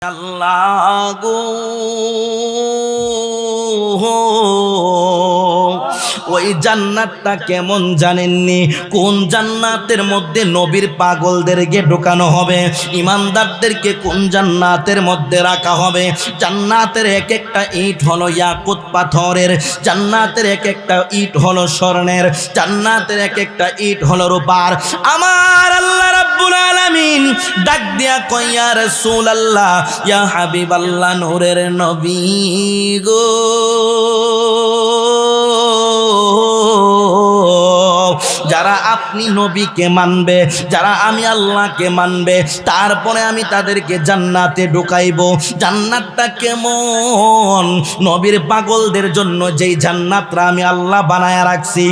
আল্লাহ গো ওই জান্নাতটা কেমন জানেননি? কোন জান্নাতের মধ্যে নবীর পাগলদেরকে ঢোকানো হবে, ইমানদারদেরকে কোন জান্নাতের মধ্যে রাখা হবে। জান্নাতের এক একটা ইট হলো ইয়াকুত পাথরের, জান্নাতের এক একটা ইট হলো স্বর্ণের, জান্নাতের এক একটা ইট হলো রূপার। আমার আল্লাহ রাব্বুল আলামিন ডাক দিয়া কয়, ইয়া রাসূলুল্লাহ, ইয়া হাবিবাল্লাহ, নূরের নবী গো, যারা আপনি নবীকে মানবে, যারা আমি আল্লাহকে মানবে, তারপরে আমি তাদেরকে জান্নাতে ঢুকাইব। জান্নাতটা কেমন? নবীর পাগলদের জন্য যেই জান্নাতটা আমি আল্লাহ বানায়া রাখছি,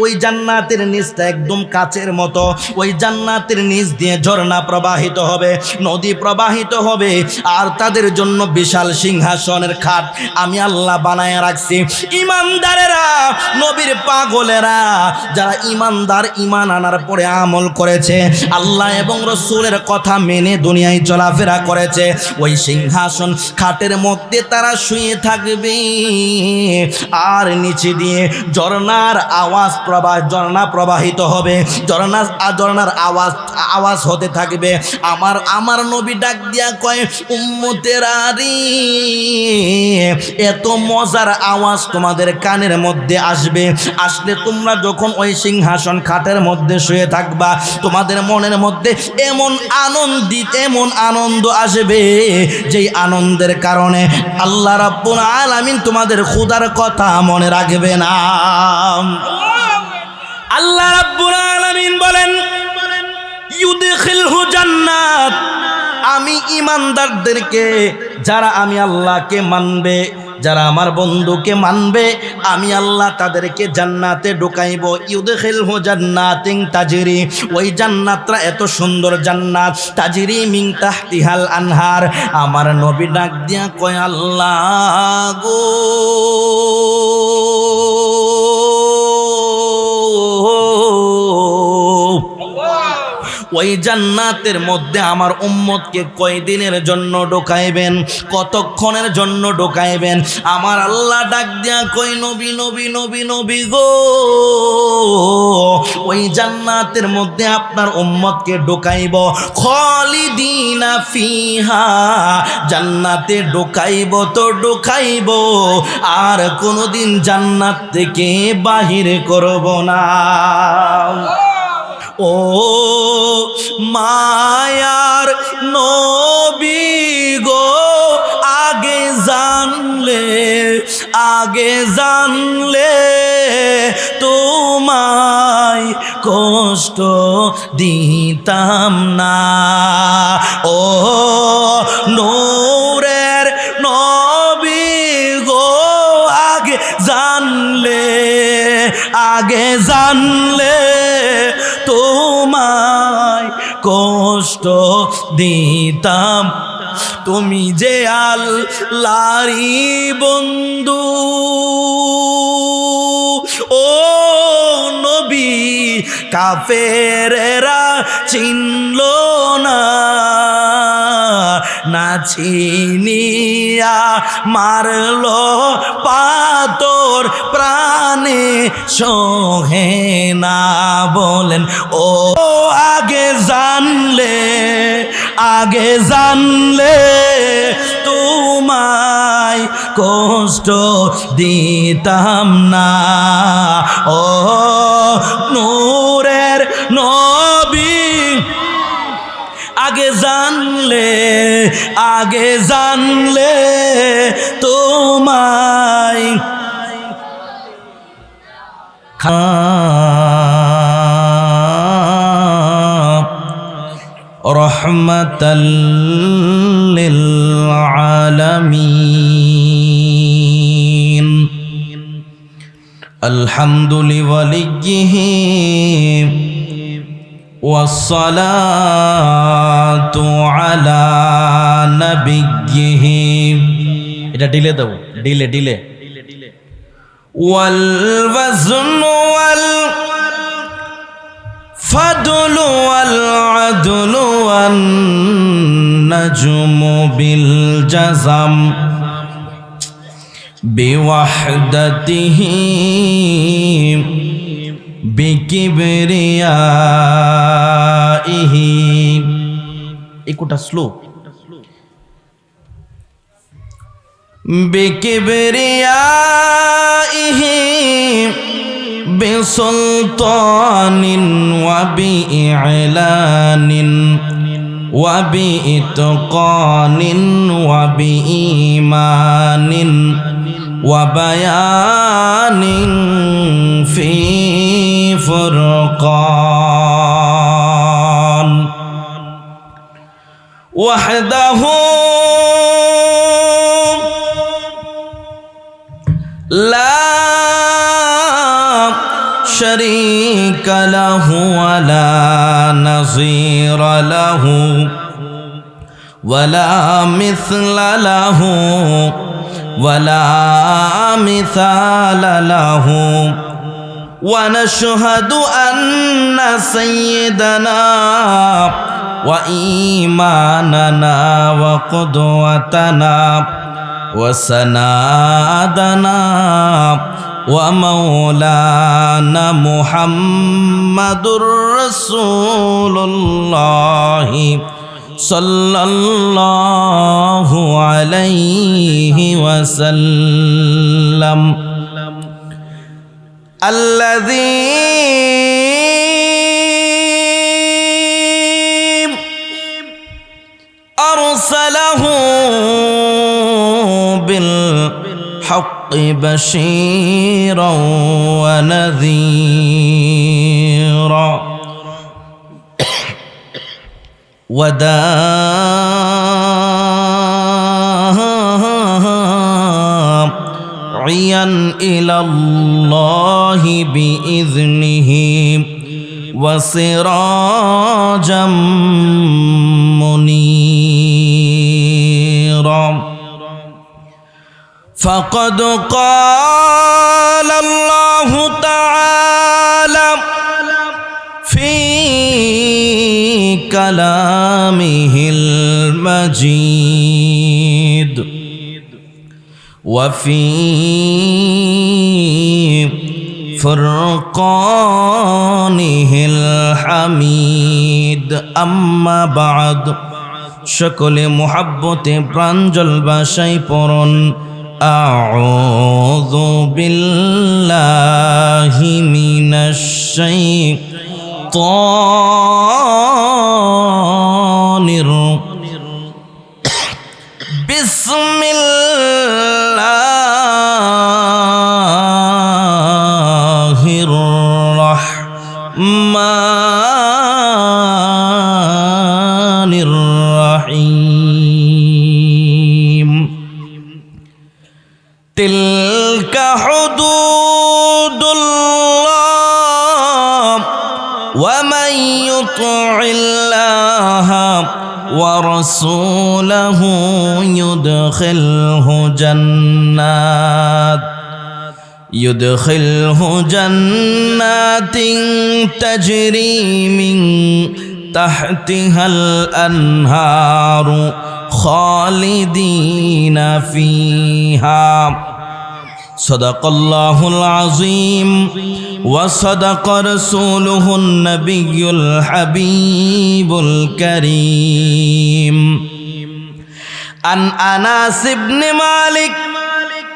ওই জান্নাতের নিচটা একদম কাচের মতো। ওই জান্নাতের নিচ দিয়ে ঝর্ণা প্রবাহিত হবে, নদী প্রবাহিত হবে, আর তাদের জন্য বিশাল সিংহাসনের খাট আমি আল্লাহ বানায়া রাখছি। ইমানদারেরা, নবীর পাগলেরা, যারা ইমানদার, ইমান আনার পরে আমল করেছে, আল্লাহ এবং রসুলের কথা মেনে দুনিয়ায় চলাফেরা করেছে, ওই সিংহাসন খাটের মধ্যে তারা শুয়ে থাকবে। আর নিচে দিয়ে ঝর্ণার ঝর্ণা প্রবাহিত হবে, ঝর্ণার আওয়াজ হতে থাকবে। আমার নবী ডাক দিয়া কয়, উম্মতেরা রে, এত মজার আওয়াজ তোমাদের কানের মধ্যে আসলে তোমরা যখন ওই সিংহাসন খাটের মধ্যে শুয়ে থাকবা, তোমাদের মনের মধ্যে এমন আনন্দ আসবে, যেই আনন্দের কারণে আল্লাহ রাব্বুল আলামিন তোমাদের খোদার কথা মনে রাখবে না। আল্লাহ রাব্বুল আলামিন বলেন, ইউদখিলহু জান্নাত, আমি ইমানদারদেরকে, যারা আমি আল্লাহকে মানবে, যারা আমার বন্ধুকে মানবে, আমি আল্লাহ তাদেরকে জান্নাতে ঢুকাইব। ইউদখিলহু জান্নাতিন তাজরি, ওই জান্নাতটা এত সুন্দর জান্নাত, তাজরি মিন তাহতিহাল আনহার। আমার নবী ডাক দিয়া কয়, আল্লাহ গো, ওই জান্নাতের মধ্যে আমার উম্মতকে কয়দিনের জন্য ঢোকাইবেন, কতক্ষণের জন্য ঢোকাইবেন? আমার আল্লাহ ডাক দিয়া কই, নবী নবী নবী নবী গো, ওই জান্নাতের মধ্যে আপনার উম্মতকে ঢোকাইব খালিদিনা ফিহা, জান্নাতে ঢোকাইব তো ঢোকাইব, আর কোনোদিন জান্নাত থেকে বাহির করব না। ও মায়ার নবী গো, আগে জানলে তোমায় কষ্ট দিতাম না। ও নূরের নবী গো, আগে জানলে তোমায় কষ্ট দিতাম। তুমি যে আল্লাহরই বন্ধু, ও নবী, কাফেরেরা চিনল না, না চিনিয়া মারলো পাথর, প্রাণে সহে না। বলেন, ও আগে জানলে তোমায় কষ্ট দিতাম না। ও নূরের নবী, আগে জানলে তোমায় রহমাতাল লিল আলামিন। আলহামদুলিল্লাহি ওয়াসসালাতু আলা নাবিয়্যিহি। এটা ডিলে দেব, ডিলে ওয়াল ওয়াজনু ওয়াল ফাদলু ওয়াল আদলু ওয়ান النجم بالجزم بوحدته بكبريائه إيكوتا سلو بكبريائه بسلطان وبإعلان وبإتقان وبإيمان وبيان في فرقان وحده لا شريك له ولا نظير له ولا مثل له ولا مثال له ونشهد أن سيدنا وإيماننا وقدوتنا وسنادنا ومولانا محمد رسول الله صلى الله عليه وسلم الذي أرسله بالحق بشيرا ونذيرا وداعيا إلى الله بإذنه وسراجا منيرا فقد قال الله تعالى في كلامه المجيد وفي فرقانه الحميد أما بعد সকলে محبت প্রাঞ্জল ভাষায় পড়ুন أعوذ بالله من الشيطان بسم الله الرحمن الرحيم تلك حدود الله ومن يطع الله ورسوله يدخله جنات تجري من تحتها الأنهار خالدين فيها صدق الله العظيم وصدق رسوله النبي الحبيب الكريم عن أنس بن مالك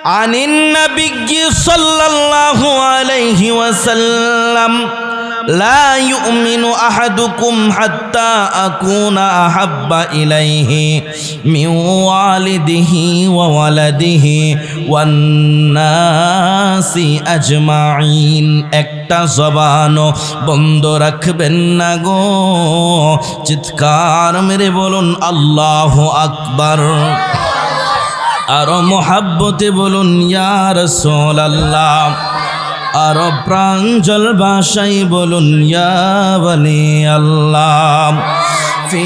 عن النبي صلى الله عليه وسلم لا يؤمن أحدكم حتى أكون أحب إليه من والده وولده والناس أجمعين একটা জবানও বন্ধ রাখবেন না গো চিৎকার মেরে বলুন আল্লাহু আকবার আর মোহাব্বতে বলুন ইয়া রাসূলুল্লাহ আর প্রাঞ্জল ভাষায় বলুন ইয়া ওয়ালি আল্লাহ ফি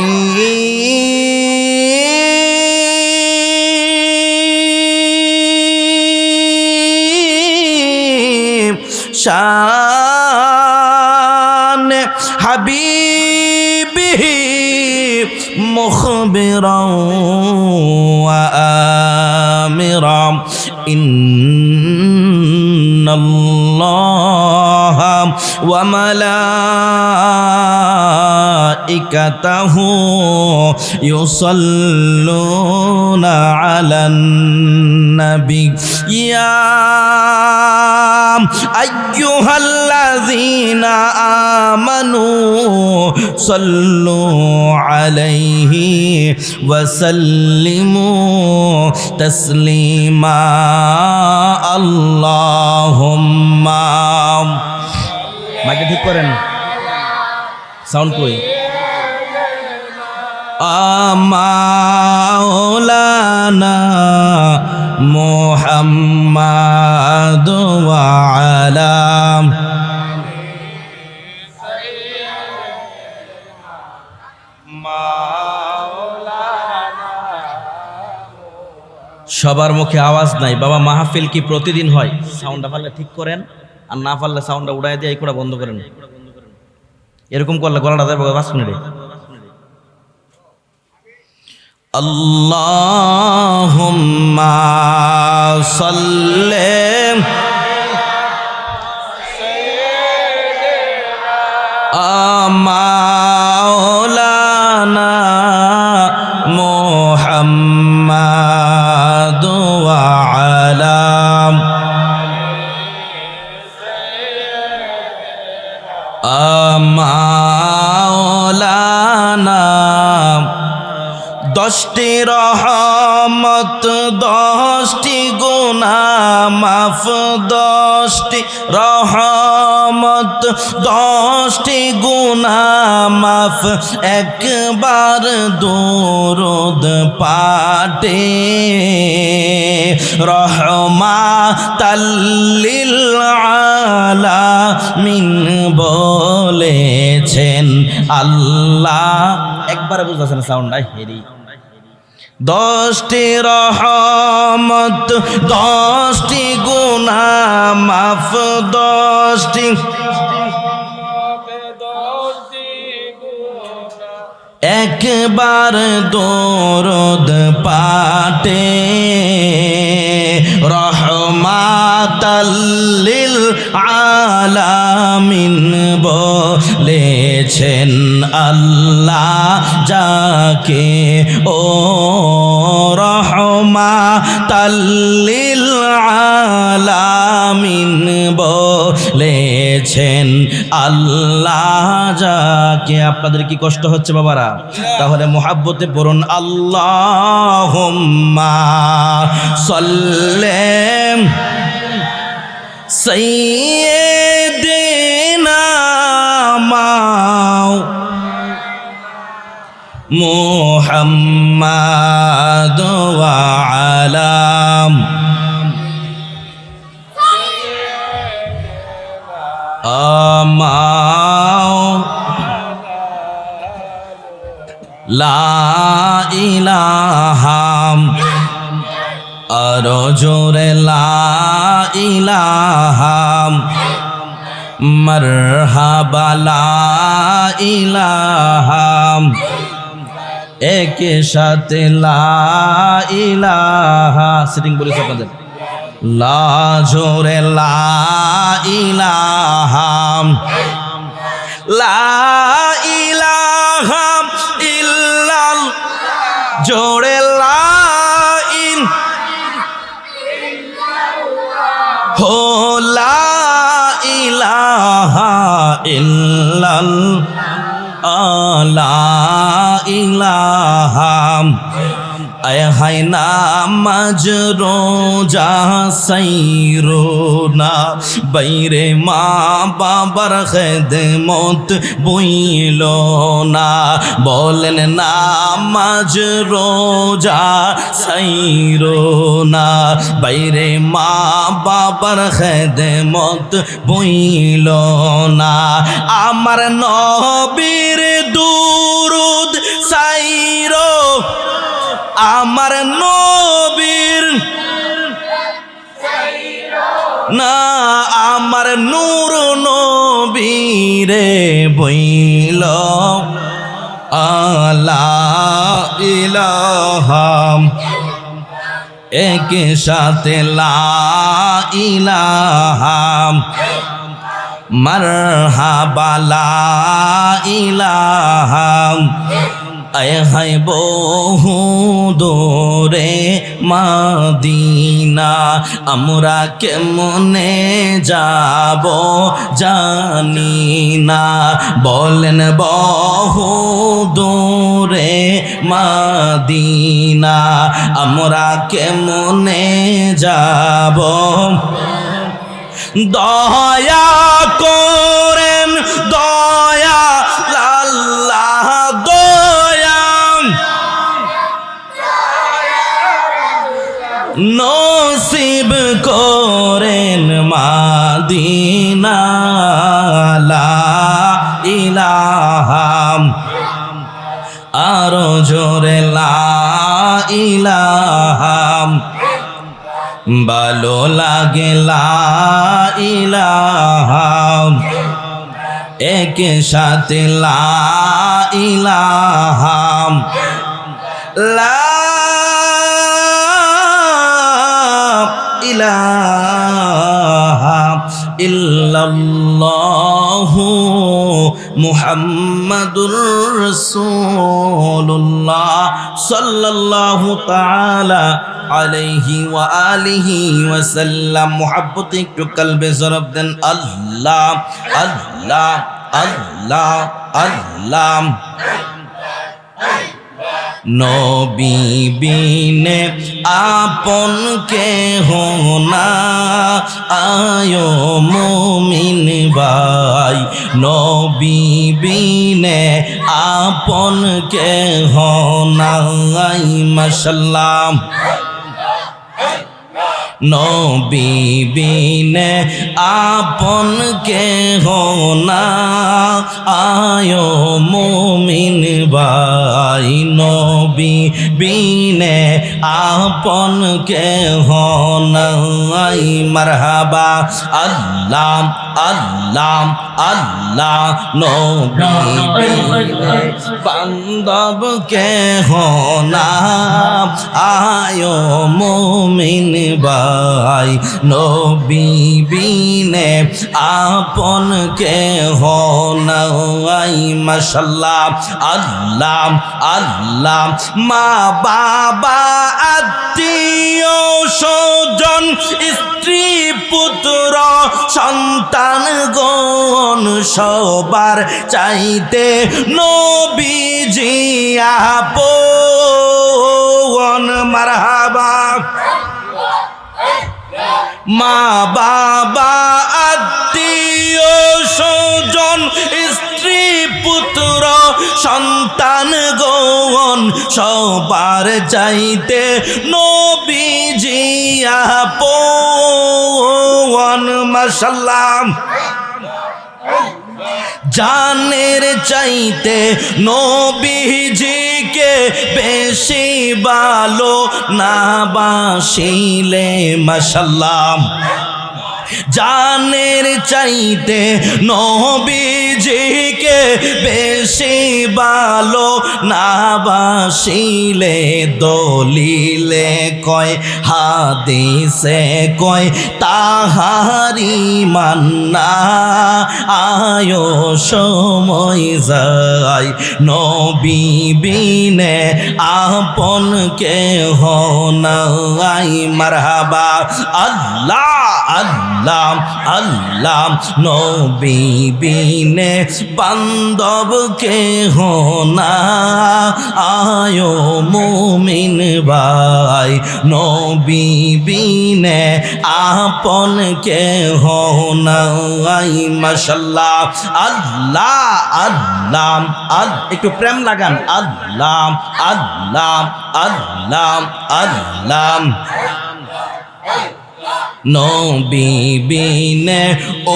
শান হাবিবিহি مخبرا وآمرا إن الله وملائكته يصلون على النبي يا أيها الذين آمنوا صلوا عليه وسلموا تسليما اللهم মাইকে ঠিক করেন সাউন্ড কই মাওলানা মুহাম্মাদ ওয়া আলা সবার মুখে আওয়াজ নাই বাবা। মাহফিল কি প্রতিদিন হয়? সাউন্ডটা পারলে ঠিক করেন, আর না পারলে সাউন্ডটা উড়াই দিয়ে এই করে বন্ধ করেন। এরকম করলে গলাটা যাবে 5 মিনিটে। আল্লাহুম্মা সাল্লি মাওলানা মুহাম্মাদ ওয়া আলা মাওলানা। 10টি রহমত 10টি গুনাহ মাফ, 10টি রহমত 10টি গুনাহ মাফ, একবার দরুদ পাঠে রহমাতাল লিল আলামিন বলেছেন আল্লাহ। একবারে বুঝতেছেন সাউন্ডটা হেরি। 10টি রহমত 10টি গুনাহ মাফ, 10টি একবার দরুদ পাঠে রহমাতাল লিল আলামিন বলেছেন আল্লাহ যাকে ও রহমাতাল লিল আলামিন বলেছেন আল্লাহ যাকে। আপনাদের কি কষ্ট হচ্ছে বাবারা? তাহলে মুহাব্বতে পড়ুন আল্লাহুম্মা সাল্লি সাইয়্যিদিনা মুহাম্মাদ ওয়া আলা লা ইলাহা আরো জোরে লা ইলাহা মারহাবা লা ইলাহা এক সাথে লা ইলাহা। সিটিং বলিস আপনাদের লা জোরে লা ইলাহা লা ইলাহা ইল্লাল জোরে লা ইন হো লা ইলাহা ইল্লাল লা ইলাহা আয় হায় নামাজ রোজা সাইরোনা বাইরে মা বাবার খেদমত বইল না। বলেন নামাজ রোজা সাইরোনা বাইরে মা বাবার খেদমত বইল না। আমার নবীর দুরুদ সাইরো আমার নবীর না আমার নূর নবীরে বইল আলা ইলাহা এক সাথে লা ইলাহা মারহাবা লা ইলাহা আয় হায় বহু দূরে মদিনা আমরা কেমনে যাব জানি না বলেন বহু দূরে মদিনা আমরা কেমনে যাব দয়া করেন দয়া আল্লাহ দয়া নসিব করেন মদিনা লা ইলাহা আরো জোরে লা ইলাহা ভালো লাগে লা ইলাহা এক সাথে লা ইলাহা লা ইলাহা ইল্লাল্লাহু মুহাম্মাদুর রাসূলুল্লাহ সাল্লাল্লাহু তাআলা আলাইহি ওয়া আলিহি ওয়া সাল্লাম মুহাব্বতে একটু কলবে জরব দেন আল্লাহ আল্লাহ আল্লাহ আল্লাহ নবী বিনে আপন কেহ না আয়ো মুমিন ভাই নবী বিনে আপন কেহ নাই মাশাআল্লাহ নবী বিনে আপন কেহ না আয়ো মুমিন ভাই নবী বিনে আপন কেহ নাই মারহাবা আল্লাহ আল্লাহ আল্লাহ নবী বিনে বান্ধব কেহ না আয়ো মুমিন ভাই নবী বিনে আপন কেহ নাই মাশাআল্লাহ আল্লাহ আল্লাহ মা বাবা আত্মীয় স্বজন স্ত্রী পুত্র সন্তান গণ সবার চাইতে নবীজি আপন মারহাবা মা বাবা আত্মীয় স্বজন স্ত্রী পুত্র সন্তান গণ সবার চাইতে নবীজি আপন মাশাআল্লাহ জানের চাইতে নবীজিকে বেশি ভালো না বাসিলে মাশাআল্লাহ জানের চাইতে নবীজিকে বেশি ভালো না বাসিলে দলিলে কয় হাদিসে কয় তাহারি মান্না আয়ো সময় যায় নবী বিনে আপন কেহ নাই মারহাবা আল্লাহ আল্লাহ আল্লাহ নবী বিনে বান্ধব কেহ না আয়ো মুমিন ভাই নবী বিনে আপন কেহ নাই মাশাআল্লাহ আল্লাহ আল্লাহ একটু প্রেম লাগান আল্লাহ আল্লাহ আল্লাহ আল্লাহ নবী বিনে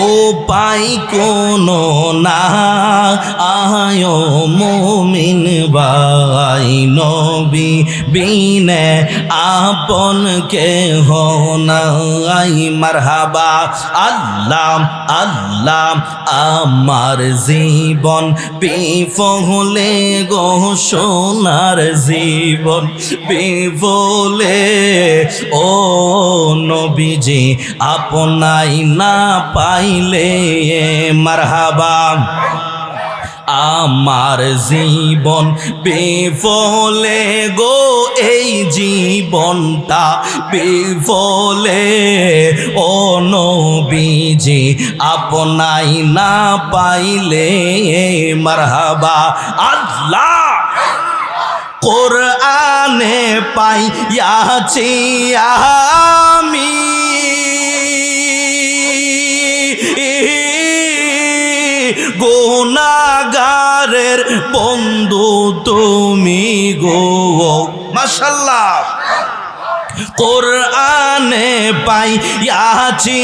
উপায় কোনো না, আয় মুমিন ভাই নবী বিনে আপন কেহ নাই। মারহাবা আল্লাহ আল্লাহ আমার জীবন বিফলে গো সোনার জীবন বিফলে, ও নবীজি আপনাই না পাইলে। মারহাবা আমার জীবন বিফলে গো, এই জীবনটা বিফলে, ও নবীজি আপনাই না পাইলে। মারহাবা আল্লাহ কোরআনে পাইয়াছি আমি গুনাহগারের বন্ধু তুমি গো। মাশাআল্লাহ কোরআনে পাইয়াছি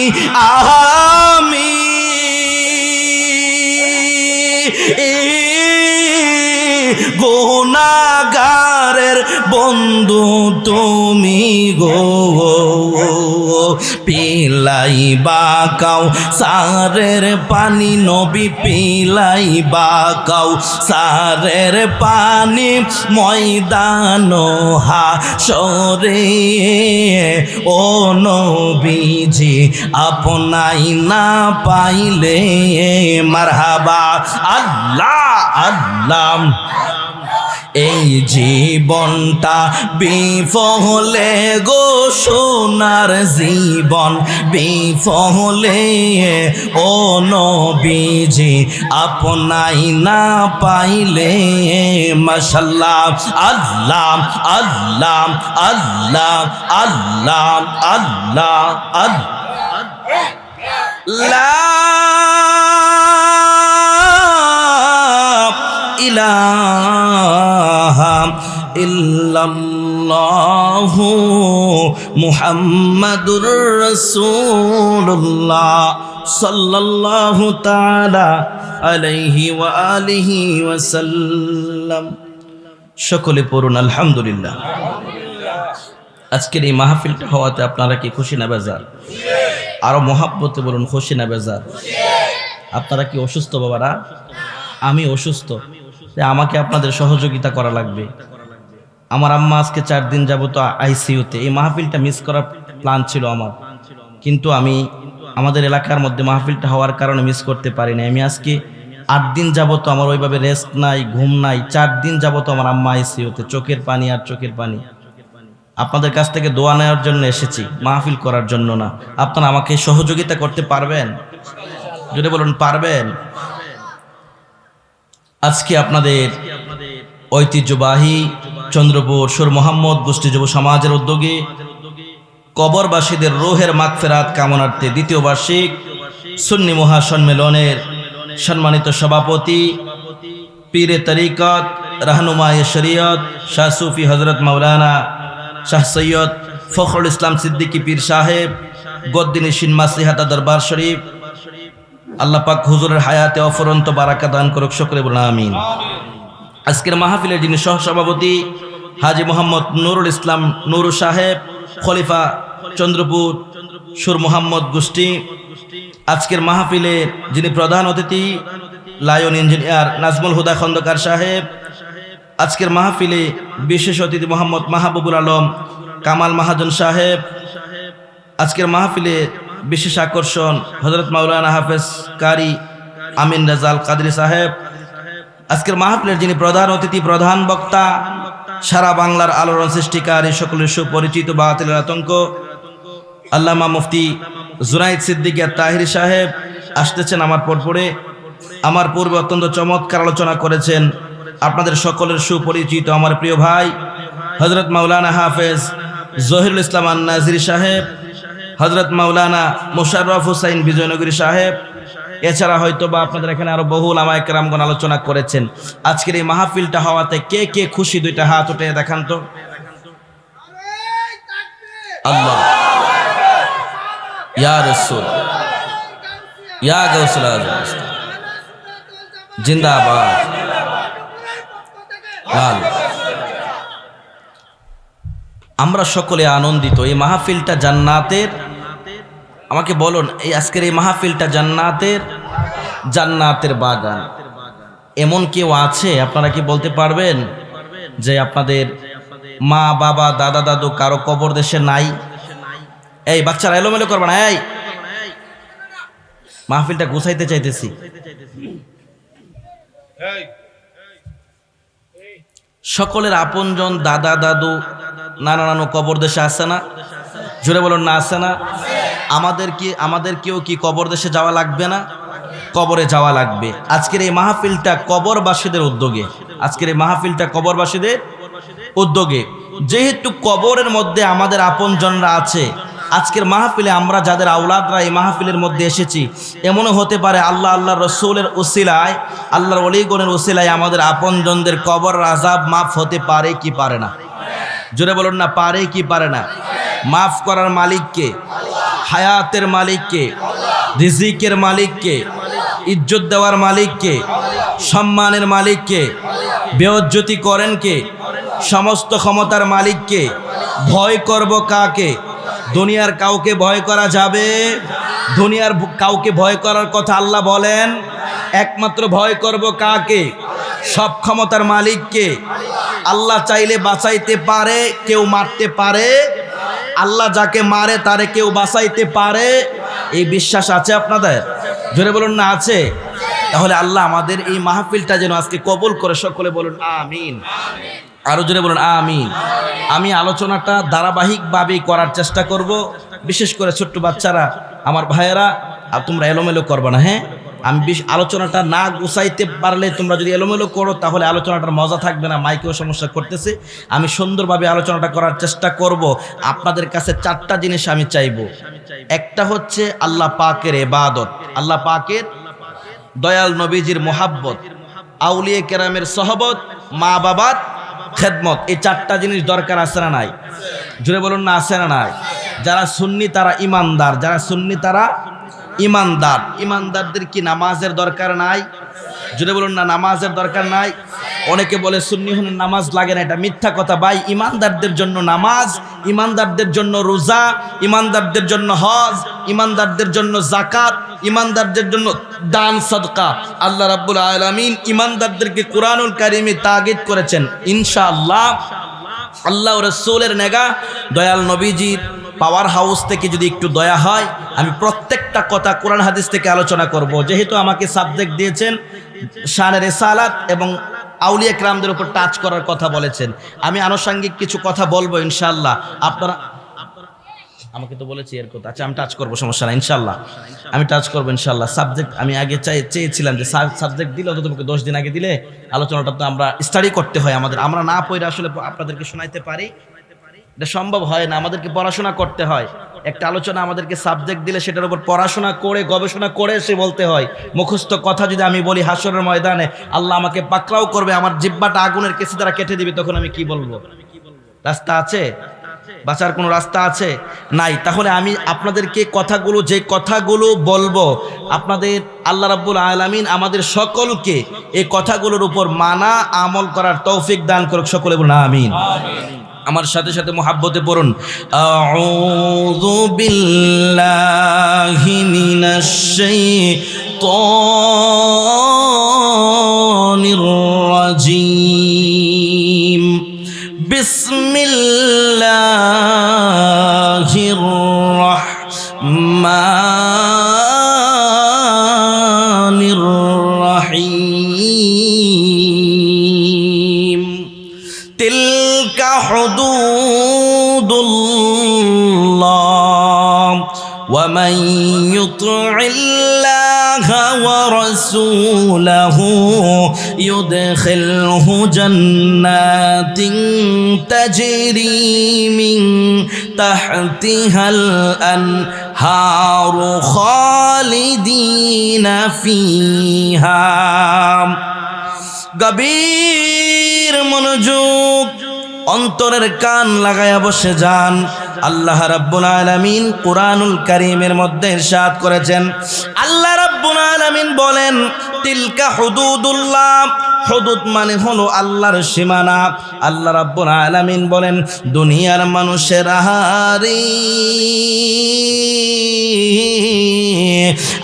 আমি গুনাহগারের বন্ধু তুমি গো। পিলাই বাকাও সারের পানি নবী পিলাই বাকাও সারের পানি ময়দান হাসরে, ও নবীজি আপনাই না পাইলে। মারহাবা আল্লাহ আল্লাহ এই জীবনটা বিফলে গো সোনার জীবন বিফলে, ও নবীজি আপনাই না পাইলে। মাশাআল্লাহ আল্লাহ আল্লাহ আল্লাহ আল্লাহ আল্লাহ আল্লাহ ইলাহা ইল্লাল্লাহু মুহাম্মাদুর রাসূলুল্লাহ সাল্লাল্লাহু তাআলা আলাইহি ওয়া আলিহি ওয়া সাল্লাম। সকলে পড়ুন আলহামদুলিল্লাহ। আজকের এই মাহফিলটা হওয়াতে আপনারা কি খুশি না বেজার? আরো মহাব্বতে বলুন খুশি না বেজার? আপনারা কি অসুস্থ বাবারা? আমি অসুস্থ, আমাকে আপনাদের সহযোগিতা করা লাগবে। আমার আম্মা আজকে 4 দিন যাবত আইসিইউতে। এই মাহফিলটা মিস করার প্ল্যান ছিল আমার, কিন্তু আমি আমাদের এলাকার মধ্যে মাহফিলটা হওয়ার কারণে মিস করতে পারি না। আমি আজকে 8 দিন যাবত আমার ওইভাবে রেস্ট নাই, ঘুম নাই। 4 দিন যাবত আমার আম্মা আইসিইউতে, চোখের পানি আর চোখের পানি। আপনাদের কাছ থেকে দোয়া নেওয়ার জন্য এসেছি, মাহফিল করার জন্য না। আপনারা আমাকে সহযোগিতা করতে পারবেন? যদি বলুন পারবেন। আজকে আপনাদের ঐতিহ্যবাহী চন্দ্রপুর সুর মোহাম্মদ গোষ্ঠী যুব সমাজের উদ্যোগে কবরবাসীদের রূহের মাগফিরাত কামনার্থে 2য় বার্ষিক সুন্নি মহাসম্মেলনের সম্মানিত সভাপতি পীরে তরিকত রাহনুমায়ে শরীয়ত শাহ সুফি হযরত মাওলানা শাহ সৈয়দ ফখরুল ইসলাম সিদ্দিকী পীর সাহেব গদ্দিনী সিনমাসিহাতা দরবার শরীফ, আল্লাহ পাক হুজুরের হায়াতে অফুরন্ত বারাকা দান করুক। সকলে বলুন আমিন। আজকের মাহফিলের যিনি সহসভাপতি হাজী মোহাম্মদ নুরুল ইসলাম নুরু সাহেব, খলিফা চন্দ্রপুর সুর মোহাম্মদ গোষ্ঠী। আজকের মাহফিলের যিনি প্রধান অতিথি লায়ন ইঞ্জিনিয়ার নাজমুল হুদা খন্দকার সাহেব। আজকের মাহফিলে বিশেষ অতিথি মোহাম্মদ মাহবুবুল আলম কামাল মাহাজন সাহেব। আজকের মাহফিলে বিশেষ আকর্ষণ হযরত মাওলানা হাফেজ কারি আমিন রাজাল কাদরি সাহেব। আজকের মাহফিলের যিনি প্রধান অতিথি, প্রধান বক্তা, সারা বাংলার আলোড়ন সৃষ্টিকারী, সকলের সুপরিচিত বাতিলের আতঙ্ক আল্লামা মুফতি জুনাইদ সিদ্দিকী তাহিরি সাহেব আসতেছেন আমার পরপরে। আমার পূর্বে অত্যন্ত চমৎকার আলোচনা করেছেন আপনাদের সকলের সুপরিচিত আমার প্রিয় ভাই হযরত মাওলানা হাফেজ জহিরুল ইসলাম আন-নাজিরি সাহেব, হযরত মাওলানা মোশাররফ হুসাইন বিজয়নগরী সাহেব। এছাড়া হয়তো বা আপনাদের এখানে আরো বহু উলামায়ে কেরামগণ আলোচনা করেছেন। আজকের এই মাহফিলটা হওয়াতে কে কে খুশি? 2টা হাত উঠে দেখান তো। আল্লাহ ইয়া রাসূল, ইয়া গাউসুল আজম, জিন্দাবাদ। লাল। আমরা সকলে আনন্দিত। এই মাহফিলটা জান্নাতের, আমাকে বলুন, এই আজকের এই মাহফিলটা জান্নাতের, জান্নাতের বাগান। এমন কেউ আছে আপনারা কি বলতে পারবেন যে আপনাদের মা বাবা দাদা দাদু কারো কবর দেশে নাই? এই বাচ্চারা এলোমেলো করবে না, এই মাহফিলটা গুছাইতে চাইতেছি। সকলের আপনজন দাদা দাদু নানা নানু কবর দেশে আছে না? জোরে বলুন না, আছে না? আমাদেরকেও কি কবর দেশে যাওয়া লাগবে না? কবরে যাওয়া লাগবে। আজকের এই মাহফিলটা কবরবাসীদের উদ্যোগে, আজকের এই মাহফিলটা কবরবাসীদের উদ্যোগে। যেহেতু কবরের মধ্যে আমাদের আপনজনরা আছে, আজকের মাহফিলে আমরা যাদের আওলাদরা এই মাহফিলের মধ্যে এসেছি, এমনও হতে পারে আল্লাহ রসুলের উসিলায়, আল্লাহর ওলিগণের উসিলায় আমাদের আপনজনদের কবর আযাব মাফ হতে পারে কি পারে না? জোরে বলুন না, পারে কি পারে না? মাফ করার মালিককে, হায়াতের মালিককে, রিজিকের মালিককে, ইজ্জত দেওয়ার মালিককে, সম্মানের মালিককে, বেইজ্জতি করেন কে? সমস্ত ক্ষমতার মালিককে। ভয় করব কাকে? দুনিয়ার কাউকে ভয় করা যাবে? দুনিয়ার কাউকে ভয় করার কথা আল্লাহ বলেন? একমাত্র ভয় করব কাকে? সব ক্ষমতার মালিককে। আল্লাহ চাইলে বাঁচাইতে পারে, কেউ মারতে পারে। আল্লাহ যাকে মারে তারে কেউ বাঁচাইতে পারে। এই বিশ্বাস আছে আপনাদের? জোরে বলুন না, আছে? তাহলে আল্লাহ আমাদের এই মাহফিলটা যেন আজকে কবুল করে, সকলে বলুন আমিন। আরো জোরে বলুন আমিন। আমি আলোচনাটা ধারাবাহিকভাবেই করার চেষ্টা করব। বিশেষ করে ছোট্ট বাচ্চারা, আমার ভাইয়েরা, তোমরা এলোমেলো করবে না, হ্যাঁ? আমি আলোচনাটা না গুছাইতে পারলে, তোমরা যদি এলোমেলো করো তাহলে আলোচনাটার মজা থাকবে না, মাইকেও সমস্যা করতেছে। আমি সুন্দরভাবে আলোচনাটা করার চেষ্টা করব। আপনাদের কাছে 4টা জিনিস আমি চাইব। একটা হচ্ছে আল্লাহ পাকের ইবাদত, আল্লাহ পাকের দয়াল নবীজির মোহাব্বত, আউলিয়া কেরামের সহবত, মা বাবার খেদমত। এই 4টা জিনিস দরকার আছে না নাই? জোরে বলুন না, আছে না নাই? যারা সুন্নি তারা ইমানদার, যারা সুন্নি তারা ইমানদার। ইমানদারদের কি নামাজের দরকার নাই? জোরে বলুন না, নামাজের দরকার নাই? অনেকে বলে সুন্নি হলে নামাজ লাগে না, এটা মিথ্যা কথা ভাই। ইমানদারদের জন্য নামাজ, ইমানদারদের জন্য রোজা, ইমানদারদের জন্য হজ, ইমানদারদের জন্য যাকাত, ইমানদারদের জন্য দান সদকা। আল্লাহ রাব্বুল আলামিন ইমানদারদেরকে কুরআনুল কারীমে তাগিদ করেছেন। ইনশাআল্লাহ আল্লাহ রাসূলের নেগা দয়াল নবীজির পাওয়ার হাউস থেকে যদি একটু দয়া হয়, আমি প্রত্যেকটা কথা কোরআন হাদিস থেকে আলোচনা করব। যেহেতু আমাকে সাবজেক্ট দিয়েছেন শানে রিসালাত এবং আউলিয়া কেরামদের উপর টাচ করার কথা বলেছেন, আমি আনুষঙ্গিক কিছু কথা বলবো ইনশাআল্লাহ। আপনারা আমাকে তো বলেছি এর কথা, আচ্ছা আমি টাচ করবো, সমস্যা না, ইনশাআল্লাহ আমি টাচ করবো ইনশাআল্লাহ। সাবজেক্ট আমি আগে চেয়েছিলাম যে সাবজেক্ট দিলে অন্তত তোমাকে 10 দিন আগে দিলে আলোচনাটা তো আমরা স্টাডি করতে হয় আমাদের, আমরা না পড়ে আসলে আপনাদেরকে শোনাইতে পারি, এটা সম্ভব হয় না। আমাদেরকে পড়াশোনা করতে হয়। একটা আলোচনা আমাদেরকে সাবজেক্ট দিলে সেটার উপর পড়াশোনা করে গবেষণা করে এসে বলতে হয়। মুখস্থ কথা যদি আমি বলি হাসরের ময়দানে আল্লাহ আমাকে পাকড়াও করবে, আমার জিহ্বাটা আগুনের কেসি দ্বারা কেটে দিবে, তখন আমি কি বলবো? রাস্তা আছে? বাঁচার কোনো রাস্তা আছে? নাই। তাহলে আমি আপনাদেরকে কথাগুলো, যে কথাগুলো বলবো, আপনাদের আল্লাহ রাব্বুল আলামিন আমাদের সকলকে এই কথাগুলোর উপর মানা আমল করার তৌফিক দান করুক, সকলে বলুন আমিন। আমার সাথে সাথে মুহাব্বতে পড়ুন, আউযু বিল্লাহি মিনাশ শাইতানির রাজীম, বিসমিল্লাহির রাহমানির রাহিম। তিলকা হুদুদুল্লাহ ওয়া মান ইউতি'ইল্লাহা ওয়া রাসূলাহু ইউদখিলহু জান্নাতিন তাজরি মিন তাহতিহাল আনহারু খালিদিনা ফিহা। গভীর মনোযোগ, অন্তরের কান লাগায়া বসে যান। আল্লাহ রাব্বুল আলামিন কুরআনুল কারীমের মধ্যে ইরশাদ করেছেন, আল্লাহ রাব্বুল আলামিন বলেন, তিলকা হুদুদুল্লাহ, হুদুদ মানে হলো আল্লাহর সীমানা। আল্লাহ রাব্বুল আলামিন বলেন, দুনিয়ার মানুষেরা রে,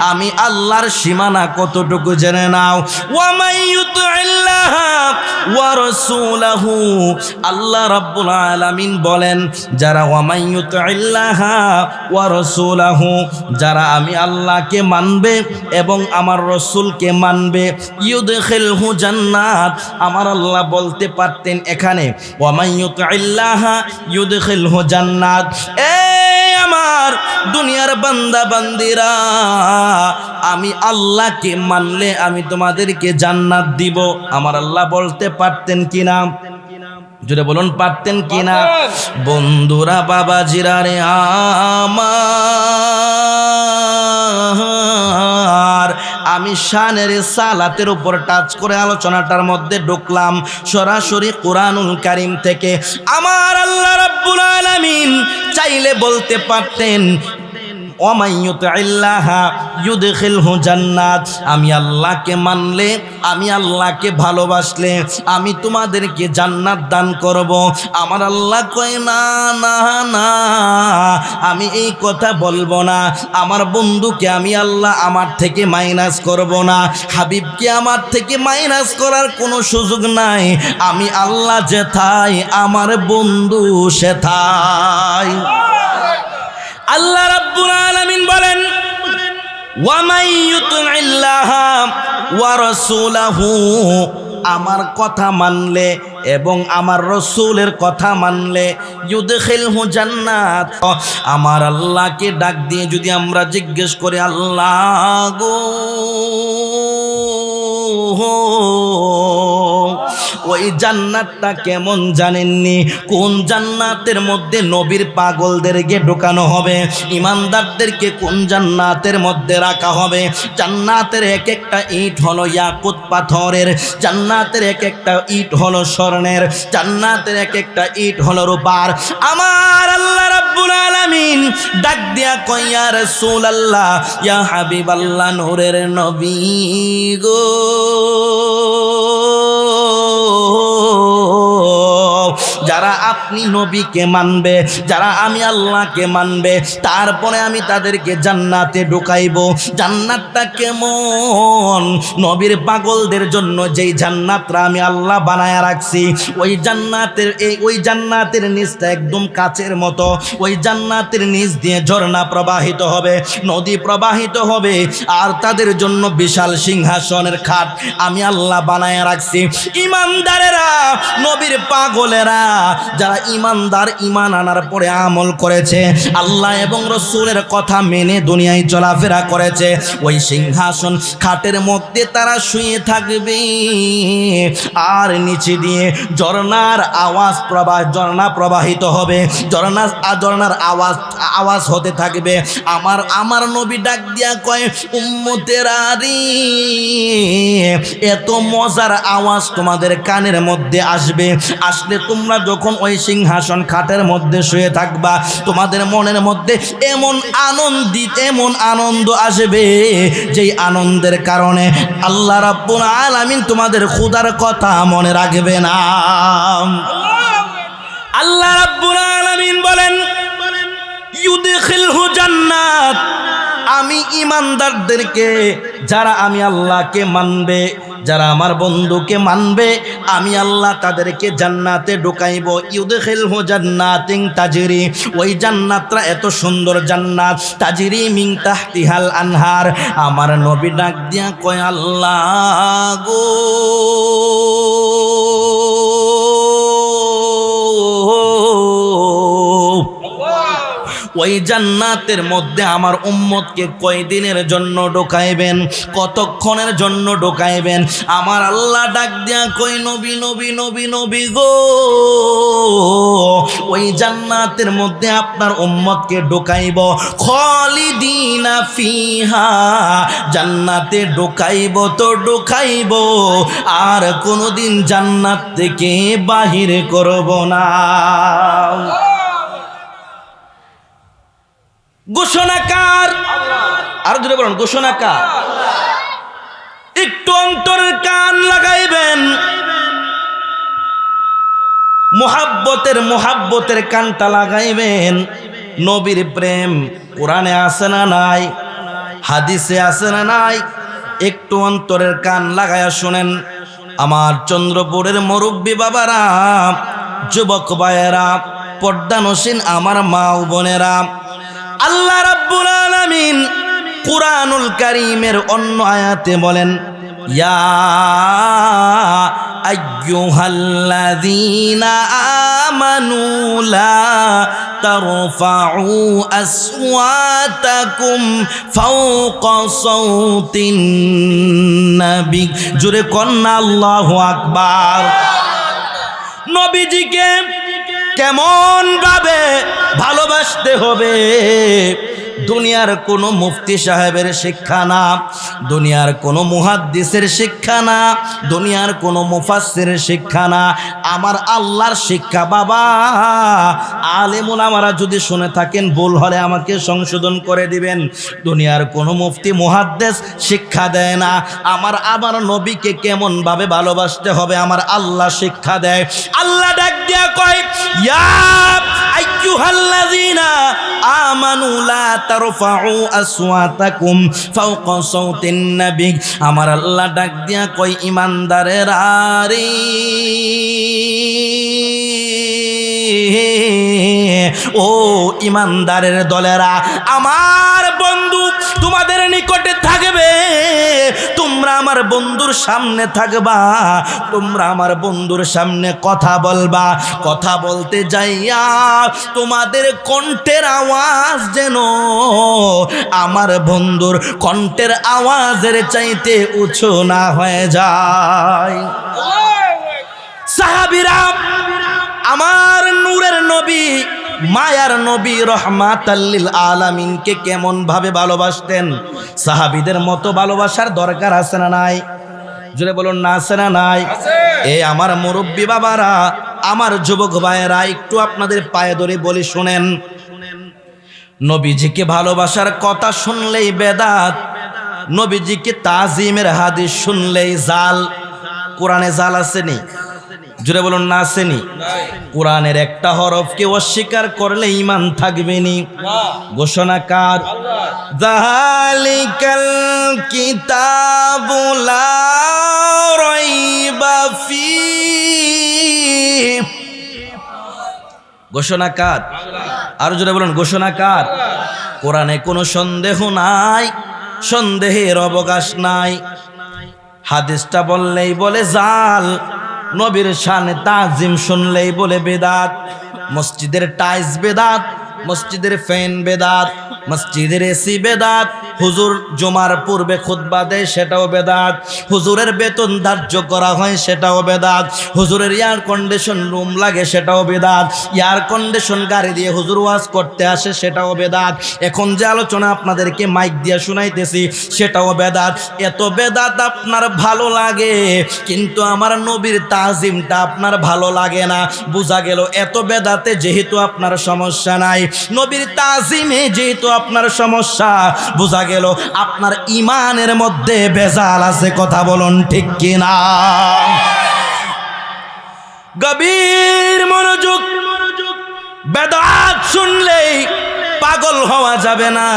আমি আল্লাহর সীমানা কতটুকু জেনে নাও। ওয়া মাইয়ুতিল্লাহ ওয়া রাসূলাহু, আল্লাহ রাব্বুল আলামিন বলেন, যারা ওয়া মাইয়ুতিল্লাহ ওয়া রাসূলাহু, যারা আমি আল্লাহকে মানবে এবং আমার রাসূলকে মানবে, ইউদখিলহু জান্নাত, আমার আল্লাহ বলতে পারতেন এখানে ওয়া মাইয়ুতিল্লাহ ইউদখিলহু জান্নাত। আমার দুনিয়ার বান্দা বান্দিরা, আমি আল্লাহকে মানলে আমি তোমাদেরকে জান্নাত দিব। আমার আল্লাহ বলতে পারতেন কিনা? জোরে বলুন, পারতেন কিনা? বন্ধুরা, বাবাজিরা রে আমার, আমি শানের সালাতের উপর টাচ করে আলোচনাটার মধ্যে ঢুকলাম সরাসরি কুরআনুল কারীম থেকে। আমার আল্লাহ রাব্বুল আলামিন চাইলে বলতে পারতেন ওয়া মাইয়ুতিল্লাহ ইউদখিলহু জান্নাত, আমি আল্লাহকে মানলে, আমি আল্লাহকে ভালোবাসলে আমি তোমাদেরকে জান্নাত দান করব। আমার আল্লাহ কয় না না না, আমি এই কথা বলবো না। আমার বন্ধুকে আমি আল্লাহ আমার থেকে মাইনাস করব না, হাবিবকে আমার থেকে মাইনাস করার কোনো সুযোগ নাই। আমি আল্লাহ যেথায় আমার বন্ধু সেথায়। আল্লাহ রাব্বুল আলামিন বলেন, ওয়া মাইয়ুতিল্লাহ ওয়া রাসূলাহু, আমার কথা মানলে এবং আমার রসুলের কথা মানলে ইউদখিলহু জান্নাত। আমার আল্লাহকে ডাক দিয়ে যদি আমরা জিজ্ঞেস করি, আল্লাহ গো, ওই জান্নাতটা কেমন জানেননি? কোন জান্নাতের মধ্যে নবীর পাগলদেরকে ঢোকানো হবে, ইমানদারদেরকে কোন জান্নাতের মধ্যে রাখা হবে? জান্নাতের এক একটা ইট হলো ইয়াকুত পাথরের, জান্নাতের এক একটা ইট হলো স্বর্ণের, জান্নাতের এক একটা ইট হলো রূপার। আমার আল্লাহ রাব্বুল আলামিন ডাক দিয়া কয়, ইয়া রাসূলুল্লাহ, ইয়া হাবিবাল্লাহ, নূরের নবী গো, যারা আপনি নবীকে মানবে, যারা আমি আল্লাহকে মানবে, তারপরে আমি তাদেরকে জান্নাতে ঢুকাইব। জান্নাতটা কেমন? নবীর পাগলদের জন্য যেই জান্নাতটা আমি আল্লাহ বানায়া রাখছি, ওই জান্নাতের নিচটা একদম কাচের মতো। ওই জান্নাতের নিচ দিয়ে ঝর্ণা প্রবাহিত হবে, নদী প্রবাহিত হবে, আর তাদের জন্য বিশাল সিংহাসনের খাট আমি আল্লাহ বানায়া রাখছি। ইমানদারেরা, নবীর পাগলেরা, যারা ইমানদার, ইমান আনার পরে আমল করেছে, আল্লাহ এবং রসুলের কথা মেনে দুনিয়ায় চলাফেরা করেছে, ওই সিংহাসন খাটের মধ্যে তারা শুয়ে থাকবে। আর নিচে দিয়ে ঝর্ণার ঝর্ণা প্রবাহিত হবে, ঝর্ণার আওয়াজ হতে থাকবে। আমার নবী ডাক দিয়া কয়, উম্মতেরা রে, এত মজার আওয়াজ তোমাদের কানের মধ্যে আসবে, আসলে তোমরা যখন ওই সিংহাসন খাটের মধ্যে শুয়ে থাকবা, তোমাদের মনের মধ্যে এমন আনন্দ আসবে, যেই আনন্দের কারণে আল্লাহ রাব্বুল আলামিন তোমাদের খোদার কথা মনে রাখবে না। আল্লাহ রাব্বুল আলামিন বলেন, ইউদখিলহু জান্নাত, আমি ইমানদারদেরকে, যারা আমি আল্লাহকে মানবে, যারা আমার বন্ধুকে মানবে, আমি আল্লাহ তাদেরকে জান্নাতে ঢুকাইব। ইউদখিলহু জান্নাতিন তাজরি, ওই জান্নাতটা এত সুন্দর জান্নাত, তাজরি মিন তাহতিহাল আনহার। আমার নবী ডাক দিয়া কয়, আল্লাহ গো, ওই জান্নাতের মধ্যে আমার উম্মতকে কয়দিনের জন্য ঢোকাইবেন, কতক্ষণের জন্য ঢোকাইবেন? আমার আল্লাহ ডাক দিয়া কই, নবী নবী নবী নবী গো, ওই জান্নাতের মধ্যে আপনার উম্মতকে ঢোকাইব খালিদিনা ফিহা, জান্নাতে ঢোকাইব তো ঢোকাইব, আর কোনোদিন জান্নাত থেকে বাহির করব না। ঘোষণাকার, আর জোরে বলুন ঘোষণাকার। একটু অন্তরের কান লাগাইবেন, মোহাব্বতের কানটা লাগাইবেন। নবীর প্রেম কোরআনে আছে না নাই, হাদিসে আছে না নাই? একটু অন্তরের কান লাগায়া শুনেন। আমার চন্দ্রপুরের মুরব্বী বাবারা, যুবক ভাইয়েরা, পর্দানসীন আমার মা ও বোনেরা, আল্লাহ রাব্বুল আলামিন কুরআনুল কারীমের অন্য আয়াতে বলেন, ইয়া আইয়ুহাল্লাযীনা আমানু লা তারফাউ আসওয়াতাকুম ফাওকা সাওতিন নবী। জোরে কন্না আল্লাহু আকবার। নবীজিকে কেমন ভাবে ভালোবাসতে হবে, দুনিয়ার কোনো মুফতি সাহেবের শিক্ষা না, দুনিয়ার কোনো মুহাদ্দিসের শিক্ষা না, দুনিয়ার কোনো মুফাসসিরের শিক্ষা না, আমার আল্লাহর শিক্ষা। বাবা আলেম ওলামারা যদি শুনে থাকেন ভুল হলে আমাকে সংশোধন করে দিবেন। দুনিয়ার কোনো মুফতি মুহাদ্দিস শিক্ষা দেয় না। আমার নবীকে কেমন ভাবে ভালোবাসতে হবে আমার আল্লাহ শিক্ষা দেয়। আল্লাহ ডাক দিয়া কয়, ইয়া আইয়ুহাল্লাযীনা আমানু লা তারফাউ আসওয়াতাকুম ফাওকা সাওতিন নবী। আমার আল্লাহ ডাক দিয়া কই, ইমানদারেরা রে, ও ইমানদারের দলেরা, আমার বন্ধু তোমাদের নিকটে থাকবে, তোমরা আমার বন্ধুর সামনে থাকবা, তোমরা আমার বন্ধুর সামনে কথা বলবা। কথা বলতে যাইয়া তোমাদের কণ্ঠের আওয়াজ যেন আমার বন্ধুর কণ্ঠের আওয়াজের চাইতে উঁচু না হয়ে যায়। সাহাবীরা আমার নূরের নবী, মায়ার নবী রহমাতাল লিল আলামিনকে কেমন ভাবে ভালোবাসতেন। সাহাবীদের মতো ভালোবাসার দরকার আছে না নাই? জোরে বলুন না আছে না নাই? এই আমার মুরব্বী বাবারা, আমার যুবক ভাইয়েরা, একটু আপনাদের পায়ে ধরে বলি শুনেন। নবীজিকে ভালোবাসার কথা শুনলেই বেদাত, নবীজিকে তাজিমের হাদিস শুনলেই জাল। কোরআনে জাল আসেনি? জোরে বলুন না আসেনি? কোরআনের একটা হরফকে অস্বীকার করলে ঈমান থাকবে নি। ঘোষণাকার, যালিকাল কিতাবু লা রাইবা ফীহি। ঘোষণাকার, আর জোরে বলুন ঘোষণাকার। কোরআনে কোনো সন্দেহ নাই, সন্দেহের অবকাশ নাই। হাদিসটা বললেই বলে জাল, নবীর শানে তাজিম শুনলেই বলে বেদাত। মসজিদের টাইলস বেদাত, মসজিদের ফ্যান বেদাত, মসজিদের এসি বেদাত, হুজুর জুমার পূর্বে খুতবা দেয় সেটাও বেদাত, হুজুরের বেতন ধার্য করা হয় সেটাও বেদাত, হুজুরের এয়ার কন্ডিশন রুম লাগে সেটাও বেদাত, এয়ার কন্ডিশন গাড়ি দিয়ে হুজুর ওয়াজ করতে আসে সেটাও বেদাত, এখন যে আলোচনা আপনাদেরকে মাইক দিয়ে শুনাইতেছি সেটাও বেদাত। এত বেদাত আপনার ভালো লাগে, কিন্তু আমার নবীর তাজিমটা আপনার ভালো লাগে না। বোঝা গেল এত বেদাতে যেহেতু আপনার সমস্যা নাই, নবীর তাজিমে যেহেতু আপনার সমস্যা, বোঝা গেল আপনার ঈমানের মধ্যে ভেজাল আছে। কথা বলুন ঠিক কিনা? গভীর মনোযোগ। বেদাত শুনলেই পাগল হওয়া যাবে না।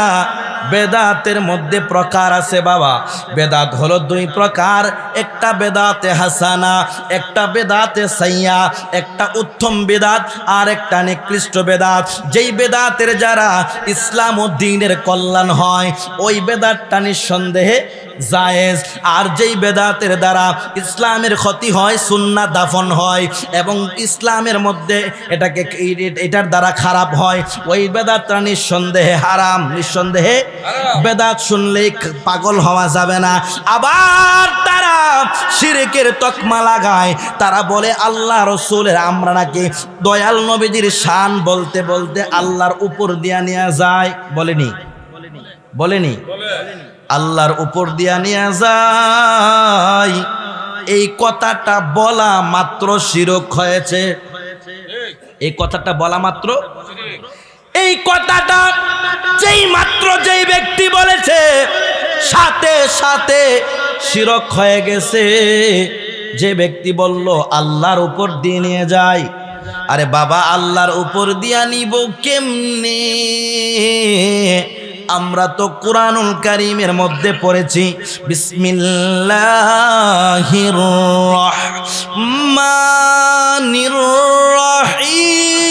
বেদাতের মধ্যে প্রকার আছে বাবা। বেদাত হলো দুই প্রকার, একটা বেদাতে হাসানা, একটা বেদাতে সাইয়া, একটা উত্তম বেদাত আর একটা নিকৃষ্ট বেদাত। যেই বেদাতের যারা ইসলাম ও দ্বীনের কল্যাণ হয় ওই বেদাতটা নিঃসন্দেহে জায়েজ, আর যেই বেদাতের দ্বারা ইসলামের ক্ষতি হয়, সুন্নাত দাফন হয় এবং ইসলামের মধ্যে এটার দ্বারা খারাপ হয়, ওই বেদাতটা নিঃসন্দেহে হারাম। নিঃসন্দেহে বেদাত শুনলেই পাগল হওয়া যাবে না। আবার তারা শিরকের তকমা লাগায়, তারা বলে আল্লাহ রসুলের, আমরা নাকি দয়াল নবীজির শান বলতে বলতে আল্লাহর উপর দিয়া নিয়ে যায়। বলেনি? বলেনি? আল্লাহর উপর দিয়া নিয়ে যায়। এই কথাটা বলা মাত্র শিরক হয়েছে। এই কথাটা বলা মাত্র এই কথাটা যেই মাত্র যেই ব্যক্তি বলেছে সাথে সাথে শিরক হয়ে গেছে। যে ব্যক্তি বলল আল্লাহর উপর দিয়ে নিয়ে যায়, আরে বাবা আল্লাহর উপর দিয়া নিব কেমনে? আমরা তো কুরআনুল কারীমের মধ্যে পড়েছি বিসমিল্লাহির রহমানির রহিম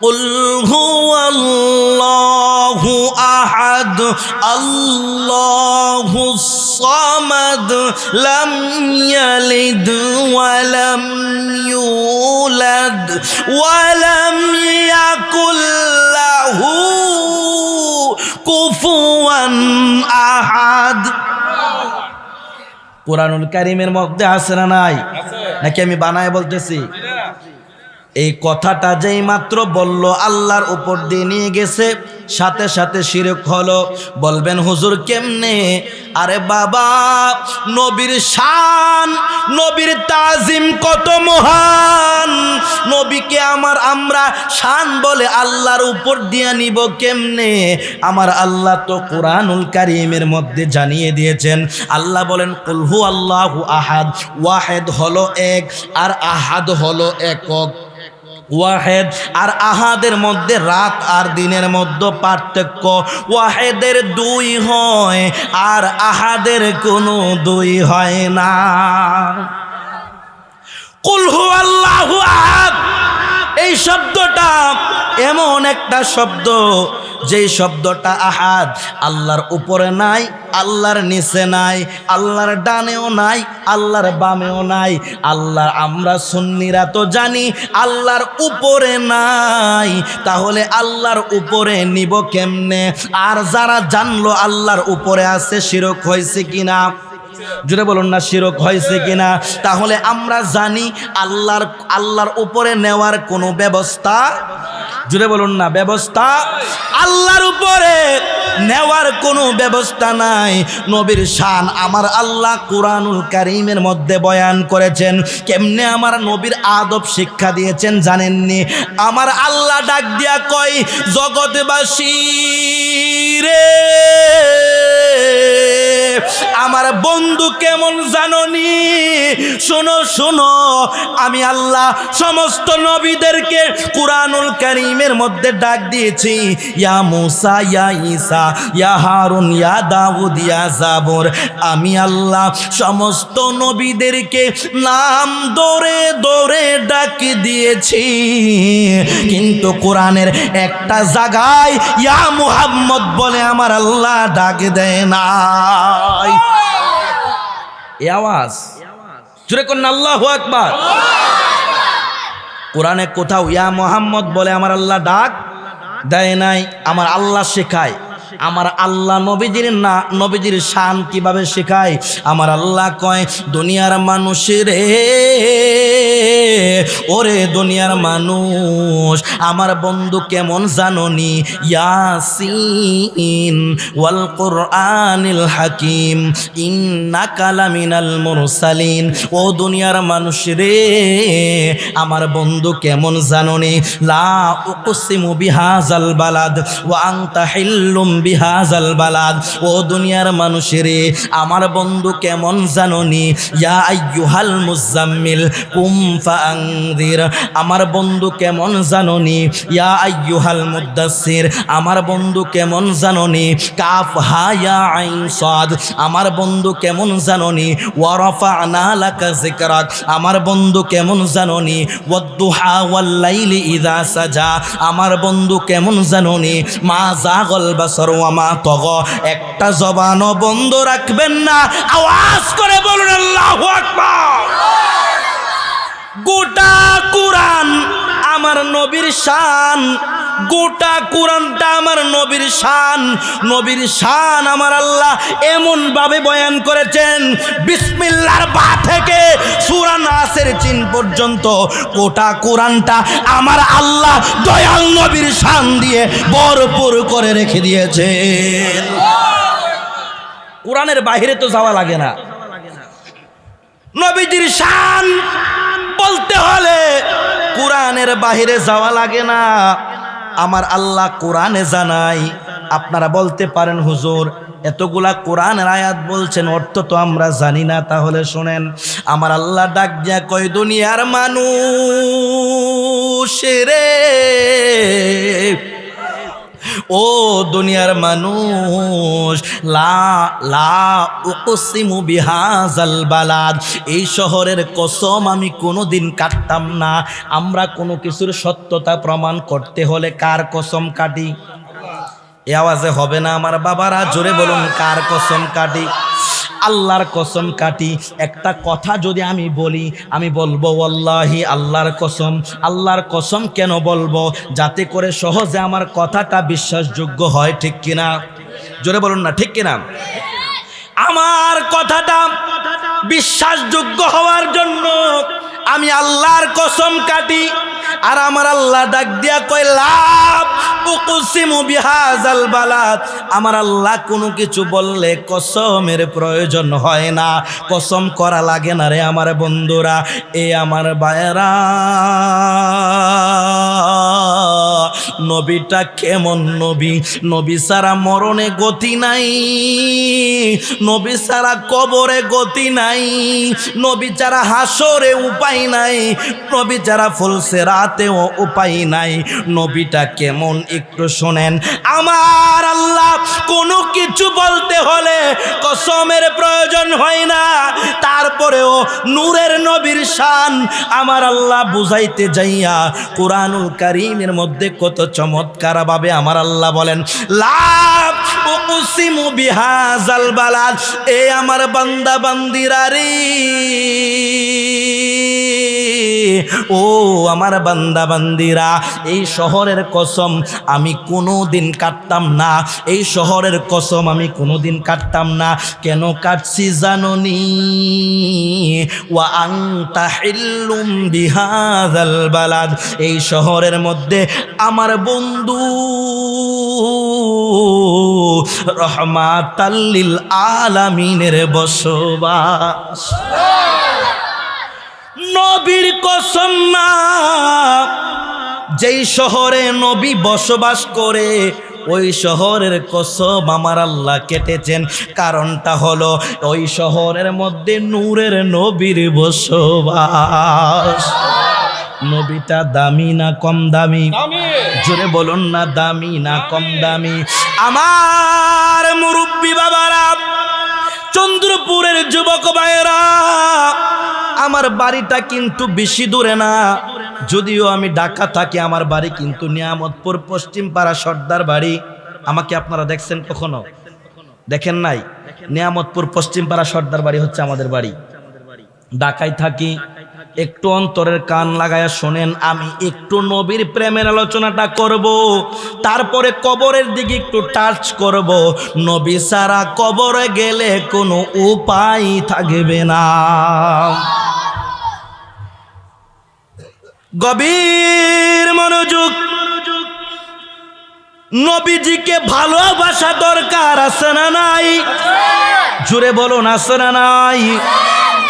কুল হুয়াল্লাহু আহাদ আল্লাহুস সামাদ লাম ইয়ালিদ ওয়া লাম ইউলাদ ওয়া লাম ইয়াকুল লাহু কুফুয়ান আহাদ। কুরআনুল কারীমের মধ্যে আছে না নাই? নাকি আমি বানায় বলতেছি? এই কথাটা যেই মাত্র বলল আল্লাহর উপর দিয়ে নিয়ে গেছে, সাথে সাথে শিরক হলো। বলবেন হুজুর কেমনে? আরে বাবা নবীর শান, নবীর তাজিম কত মহান। নবীকে আমরা শান বলে আল্লাহর উপর দিয়ে নিব কেমনে? আমার আল্লাহ তো কুরআনুল কারীমের মধ্যে জানিয়ে দিয়েছেন। আল্লাহ বলেন কুল হু আল্লাহু আহাদ, ওয়াহেদ হলো এক আর আহাদ হলো একক। ওয়াহেদ আর আহাদের মধ্যে রাত আর দিনের মধ্যে পার্থক্য। ওয়াহেদের দুই হয় আর আহাদের কোনো দুই হয় না। কুল হুয়াল্লাহু আহাদ এই শব্দটা এমন একটা শব্দ, যেই শব্দটা আহাদ আল্লাহর উপরে নাই, আল্লাহর নিচে নাই, আল্লাহর ডানেও নাই, আল্লাহর বামেও নাই। আল্লাহ আমরা সুন্নিরা তো জানি আল্লাহর উপরে নাই, তাহলে আল্লাহর উপরে নিব কেমনে? আর যারা জানলো আল্লাহর উপরে আছে শিরক হয়েছে কিনা? জুড়ে বলুন না শিরক হয়েছে কিনা? তাহলে আমরা জানি আল্লাহর উপরে নেওয়ার কোনো ব্যবস্থা, জুড়ে বলুন না ব্যবস্থা, আল্লাহর উপরে নেওয়ার কোনো ব্যবস্থা নাই। নবীর শান আমার আল্লাহ কুরআনুল কারীমের মধ্যে বয়ান করেছেন। কেমনে আমার নবীর আদব শিক্ষা দিয়েছেন জানেননি? আমার আল্লাহ ডাক দিয়া কয় জগৎবাসী রে, আমার বন্ধু কেমন জাননি? শোনো শোনো, আমি আল্লাহ সমস্ত নবীদেরকে কুরআনুল কারীমের মধ্যে ডাক দিয়েছি। ইয়া মুসা, ইয়া ঈসা, ইয়া হারুন, ইয়া দাউদ, ইয়া জাবুর। আমি আল্লাহ সমস্ত নবীদেরকে নাম ধরে ধরে ডাক দিয়েছি, কিন্তু কোরআনের একটা জায়গায় ইয়া মুহাম্মদ বলে আমার আল্লাহ ডাক দেয় না। এই আওয়াজ জোরে করুন আল্লাহু আকবার। কোরআনে কোথাও ইয়া মুহাম্মদ বলে আমার আল্লাহ ডাক দেয় নাই। আমার আল্লাহ শেখায়, আমার আল্লাহ নবীজির শান কিভাবে শেখায়। আমার আল্লাহ কয় দুনিয়ার মানুষের ওরে দুনিয়ার মানুষ, আমার বন্ধু কেমন জাননি? ইয়াসিন ওয়াল কুরআনিল হাকিম ইন্নাকা লামিনাল মুরসালিন। ও দুনিয়ার মানুষ রে, আমার বন্ধু কেমন জাননি? লা উকসিমু বিহাযাল বালাদ ওয়া আনতা হিল্লুম বিহাযাল বালাদ। ও দুনিয়ার মানুষ রে, আমার বন্ধু কেমন জাননি? ইয়া আইয়ুহাল মুজাম্মিল কুম ফাআনযির। আমার বন্ধু কেমন জাননি? ইয়া আইয়ুহাল মুদ্দাসসির। আমার বন্ধু কেমন জাননি? কাফ হা ইয়া আইন সাদ। আমার বন্ধু কেমন জাননি? ওয়া রাফা'না লাকা যিকরাক। আমার বন্ধু কেমন জাননি? ওয়াদ-দুহা ওয়াল লাইলি ইযা সাজা। আমার বন্ধু কেমন জাননি? মা যাগাল বাসার ওয়া মা তাগা। একটা জবানও বন্ধ রাখবেন না, আওয়াজ করে বলুন আল্লাহু আকবার। গোটা কুরআন আমার নবীর শান, গোটা কুরআনটা আমার নবীর শান। নবীর শান আমার আল্লাহ এমন ভাবে বয়ান করেছেন, বিসমিল্লাহর বা থেকে সূরা নাসের চিন পর্যন্ত গোটা কুরআনটা আমার আল্লাহ দয়াল নবীর শান দিয়ে ভরপুর করে রেখে দিয়েছেন। কুরআনের বাইরে তো যাওয়া লাগে না। নবীজির শান বলতে হলে কোরআনের বাহিরে যাওয়া লাগে না। আমার আল্লাহ কোরআনে জানাই। আপনারা বলতে পারেন হুজুর এতগুলা কোরআনের আয়াত বলছেন, অর্থ তো আমরা জানি না। তাহলে শোনেন, আমার আল্লাহ ডাক দিয়া কয়, দুনিয়ার মানুষ রে, ও দুনিয়ার মানুষ, লা লা উকসিমু বিহাযাল বালাদ, এই শহরের কসম আমি কোনোদিন কাটতাম না। আমরা কোনো কিছুর সত্যতা প্রমাণ করতে হলে কার কসম কাটি? এ আওয়াজে হবে না আমার বাবারা, জোরে বলুন কার কসম কাটি? আল্লাহর কসম কাটি। একটা কথা যদি আমি বলি, আমি বলবো ওয়াল্লাহি আল্লাহর কসম। আল্লাহর কসম কেন বলবো? যাতে করে সহজে আমার কথাটা বিশ্বাসযোগ্য হয়, ঠিক কিনা? জোরে বলুন না, ঠিক কিনা? আমার কথাটা বিশ্বাসযোগ্য হওয়ার জন্য আমি আল্লাহর কসম কাটি। আর আমার আল্লাহ ডাক দিয়া কয়, লা উকসিমু বিহাযাল বালাদ, আমার আল্লাহ কোনো কিছু বললে কসমের প্রয়োজন হয় না, কসম করা লাগে না রে আমার বন্ধুরা। এ আমার ভাইয়েরা, নবীটা কেমন নবী? নবী ছাড়া মরণে গতি নাই, নবী ছাড়া কবরে গতি নাই, নবী ছাড়া হাসরে উপায় নাই, নবী ছাড়া ফুলসিরাতেও উপায় নাই। নবীটা কেমন একটু শোনেন। আমার আল্লাহ কোনো কিছু বলতে হলে কসমের প্রয়োজন হয় না। তারপরেও নূরের নবীর শান আমার আল্লাহ বুঝাইতে যাইয়া কুরআনুল কারীমের মধ্যে কত চমৎকার ভাবে আমার আল্লাহ বলেন, লা উকসিমু বিহাযাল বালাদ, এ আমার বান্দা বান্দিরা রে, ও আমার বান্দা বান্দিরা, এই শহরের কসম আমি কোনোদিন কাটতাম না, এই শহরের কসম আমি কোনোদিন কাটতাম না। কেন কাটছি জানোনি? ওয়া আনতা হিল্লুম বিহাযাল বালাদ, এই শহরের মধ্যে আমার বন্ধু রহমাতাল লিল আলামিনের বসবাস। নবীর কসম না, যেই শহরে নবী বসবাস করে ওই শহরের কসম আমার আল্লাহ কেটেছেন। কারণটা হলো ওই শহরের মধ্যে নূরের নবীর বসবাস। নবীটা দামি না কম দামি? জোরে বলুন না, দামি না কম দামি? আমার মুরব্বী বাবারা, চন্দ্রপুরের যুবক ভাইয়েরা, আমার বাড়িটা কিন্তু বেশি দূরে না। যদিও আমি ঢাকা থাকি, আমার বাড়ি কিন্তু নিয়ামতপুর পশ্চিম পাড়া সর্দার বাড়ি। আমাকে আপনারা দেখছেন কখনো? দেখেন নাই? নিয়ামতপুর পশ্চিম পাড়া সর্দার বাড়ি হচ্ছে আমাদের বাড়ি। ঢাকায় থাকি। একটু অন্তরের কান লাগায়া শোনেন, আমি একটু নবীর প্রেমের আলোচনাটা করব, তারপরে কবরের দিকে একটু টাচ করব। নবী ছাড়া কবরে গেলে কোনো উপায় থাকবে না। গভীর মনোযোগ। নবীজিকে ভালোবাসা দরকার, আছে না নাই? জোরে বলুন, আছে না নাই?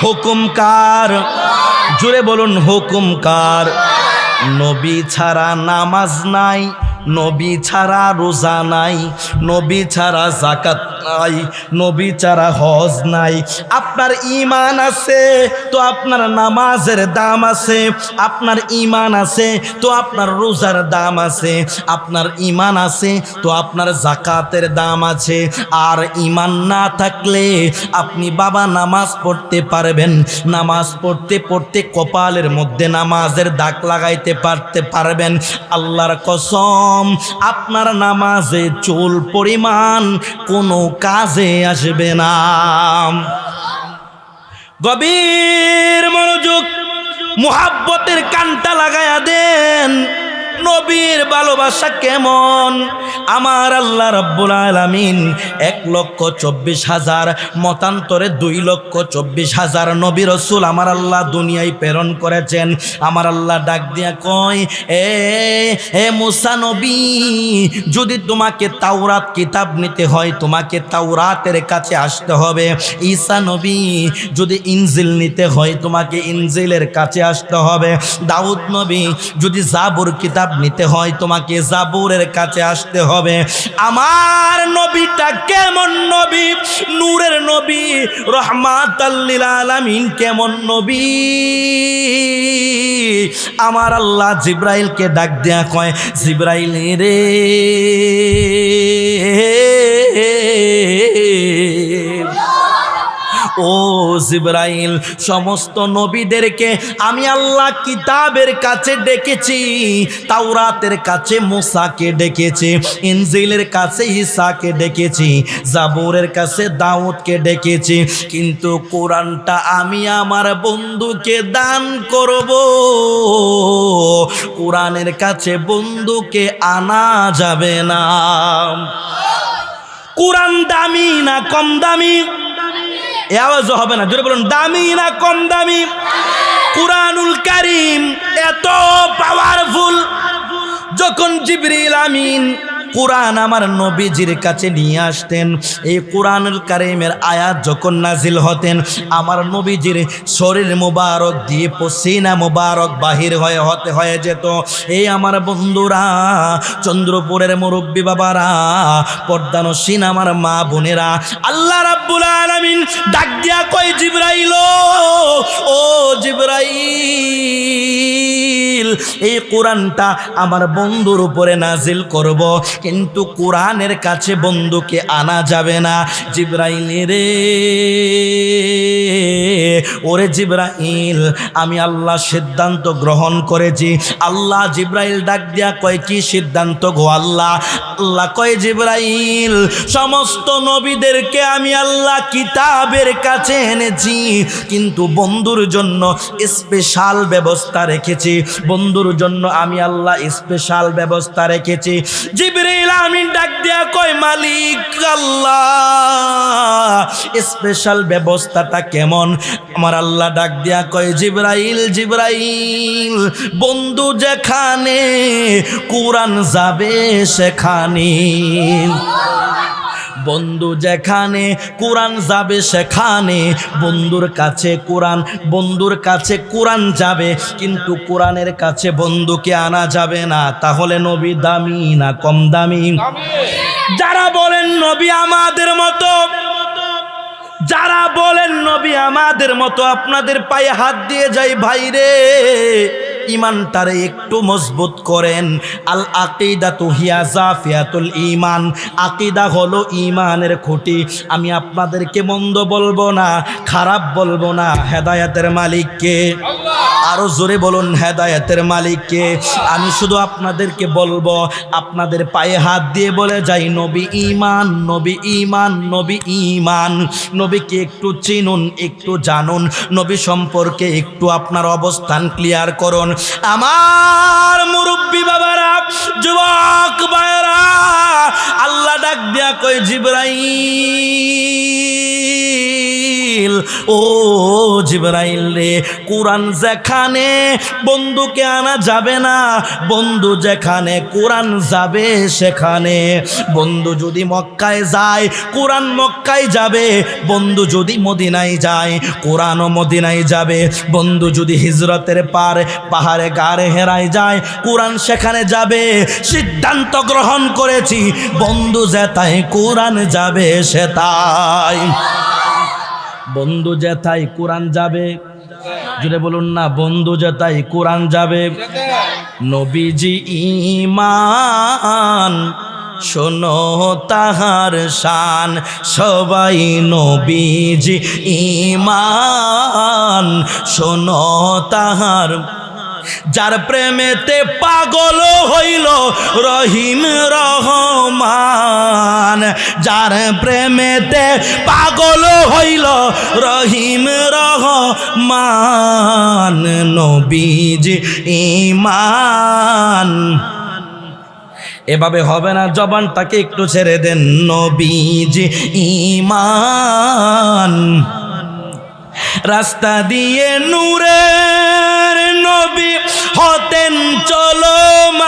হুকুম কার? জোরে বলুন, হুকুম কার? নবী ছাড়া নামাজ নাই, নবী ছাড়া রোজা নাই, নবী ছাড়া যাকাত নাই, নবী ছাড়া হজ নাই। আপনার ঈমান আছে তো আপনার নামাজের দাম আছে, আপনার ঈমান আছে তো আপনার রোজার দাম আছে, আপনার ঈমান আছে তো আপনার যাকাতের দাম আছে। আর ঈমান না থাকলে আপনি বাবা নামাজ পড়তে পারবেন, নামাজ পড়তে পড়তে কপালের মধ্যে নামাজের দাগ লাগাইতে পারবেন। আল্লাহর কসম, আপনার নামাজে চুল পরিমাণ কোনো কাজে আসবে না। গভীর মনোযোগ, মুহাব্বতের কানটা লাগায়া দেন। নবীর ভালোবাসা কেমন। আমার আল্লাহ রাব্বুল আলামিন 1,24,000 মতান্তরে 2,24,000 নবী রাসূল আমার আল্লাহ দুনিয়ায় প্রেরণ করেছেন। আমার আল্লাহ ডাক দিয়া কয়, এ মুসা নবী, যদি তোমাকে তাওরাত কিতাব নিতে হয় তোমাকে তাওরাতের কাছে আসতে হবে। ঈসা নবী, যদি ইনজিল নিতে হয় তোমাকে ইনজিলের কাছে আসতে হবে। দাউদ নবী, যদি জাবুর কিতাব নিতে হয় তোমাকে জাবুরের কাছে আসতে হবে। আমার নবীটা কেমন নবী? নূরের নবী, রহমাতাল লিল আলামিন কেমন নবী? আমার আল্লাহ জিব্রাইলকে ডাক দেয়া কয়, জিব্রাইল রে, ও জিব্রাইল, সমস্ত নবীদেরকে আমি আল্লাহ কিতাবের কাছে ডেকেছি। তাওরাতের কাছে মুসাকে ডেকেছি, ইনজিলের কাছে ঈসাকে ডেকেছি, জাবুরের কাছে দাউদকে ডেকেছি, কিন্তু কোরআনটা আমি আমার বন্ধুকে দান করব। কোরআনের কাছে বন্ধুকে আনা যাবে না। কোরআন দামি না কম দামি? এ আওয়াজ হবে না, জোরে বলুন, দামি না কম দামি? কুরআনুল কারীম এত পাওয়ারফুল, যখন জিবরিল আমিন কুরআন আমার নবীজির কাছে নিয়ে আসতেন, এই কুরআনুল কারীমের আয়াত যখন নাজিল হতেন, আমার নবীজির শরীর মুবারক দিয়ে পসিনা মুবারক বাহির হয়ে যেত। এই আমার বন্ধুরা, চন্দ্রপুরের মুরব্বী বাবারা, পর্দানসীন আমার মা বোনেরা, আল্লাহ রাব্বুল আলামিন ডাক দিয়া কয়, জিবরাইল, ও জিবরাইল, এই কোরআনটা আমার বন্ধুর উপরে নাজিল করব, কিন্তু কোরআনের কাছে বন্ধুকে আনা যাবে না। জিবরাইল রে, ওরে জিবরাইল, আমি আল্লাহ সিদ্ধান্ত গ্রহণ করেছি। আল্লাহ জিবরাইল ডাক দিয়া কয়, কি সিদ্ধান্ত গো আল্লাহ? আল্লাহ কয়, জিবরাইল, সমস্ত নবীদেরকে আমি আল্লাহ কিতাবের কাছে এনেছি, কিন্তু বন্ধুর জন্য স্পেশাল ব্যবস্থা রেখেছি। বন্ধুর জন্য আমি আল্লাহ স্পেশাল ব্যবস্থা রেখেছি। জিবরাইল আমিন ডাক দিয়া কয়, মালিক আল্লাহ, স্পেশাল ব্যবস্থাটা কেমন? আমার আল্লাহ ডাক দিয়া কয়, জিবরাইল, জিবরাইল, বন্ধু যেখানে কোরআন যাবে সেখানে, বন্ধু যেখানে কোরআন যাবে সেখানে বন্ধুর কাছে কোরআন, বন্ধুর কাছে কোরআন যাবে, কিন্তু কোরআনের কাছে বন্ধুকে আনা যাবে না। তাহলে নবী দামি না কম দামি? যারা বলেন নবী আমাদের মতো, যারা বলেন নবী আমাদের মতো, আপনাদের পায়ে হাত দিয়ে যাই ভাইরে, ইমানটারে একটু মজবুত করেন। আল আকিদাতু হিয়া জাফিয়াতুল ঈমান, আকিদা হলো ঈমানের খুঁটি। আমি আপনাদেরকে মন্দ বলবো না, খারাপ বলবো না, হেদায়েতের মালিককে আরো জোরে বলুন, হেদায়েতের মালিককে। আমি শুধু আপনাদেরকে বলবো, আপনাদের পায়ে হাত দিয়ে বলে যাই, নবী ঈমান, নবী ঈমান, নবী ঈমান। নবীকে একটু চিনুন, একটু জানুন, নবী সম্পর্কে একটু আপনার অবস্থান ক্লিয়ার করুন। আমার মুরব্বী বাবারা, যুবক ভাইরা, আল্লাহ ডাক দিয়া কই, জিবরাইল, ও জিবরাইল রে, কোরআন যেখানে বন্ধুকে আনা যাবে না, বন্ধু যেখানে কোরআন যাবে সেখানে। বন্ধু যদি মক্কায় যায় কোরআন মক্কায় যাবে, বন্ধু যদি মদিনায় যায় কোরআনও মদিনায় যাবে, বন্ধু যদি হিজরতের পাহাড়ে গাড়ে হেরায় যায় কোরআন সেখানে যাবে। সিদ্ধান্ত গ্রহণ করেছি, বন্ধু যেতায় কোরআন যাবে সেতাই, বন্ধু যেতাই কোরআন যাবে। জুড়ে বলুন না, বন্ধু যেতাই কোরআন যাবে। নবীজি ঈমান, শোনো তাহার শান, সবাই নবীজি ঈমান, শোনো তাহার যার প্রেমেতে পাগল হইল রহিম রহমান, যার প্রেমেতে পাগল হইল রহিম রহমান, নবীজি ঈমান। এভাবে হবে না, জবানটাকে একটু ছেড়ে দেন। নবীজি ঈমান। রাস্তা দিয়ে নূরের নবী হতেন চলমান,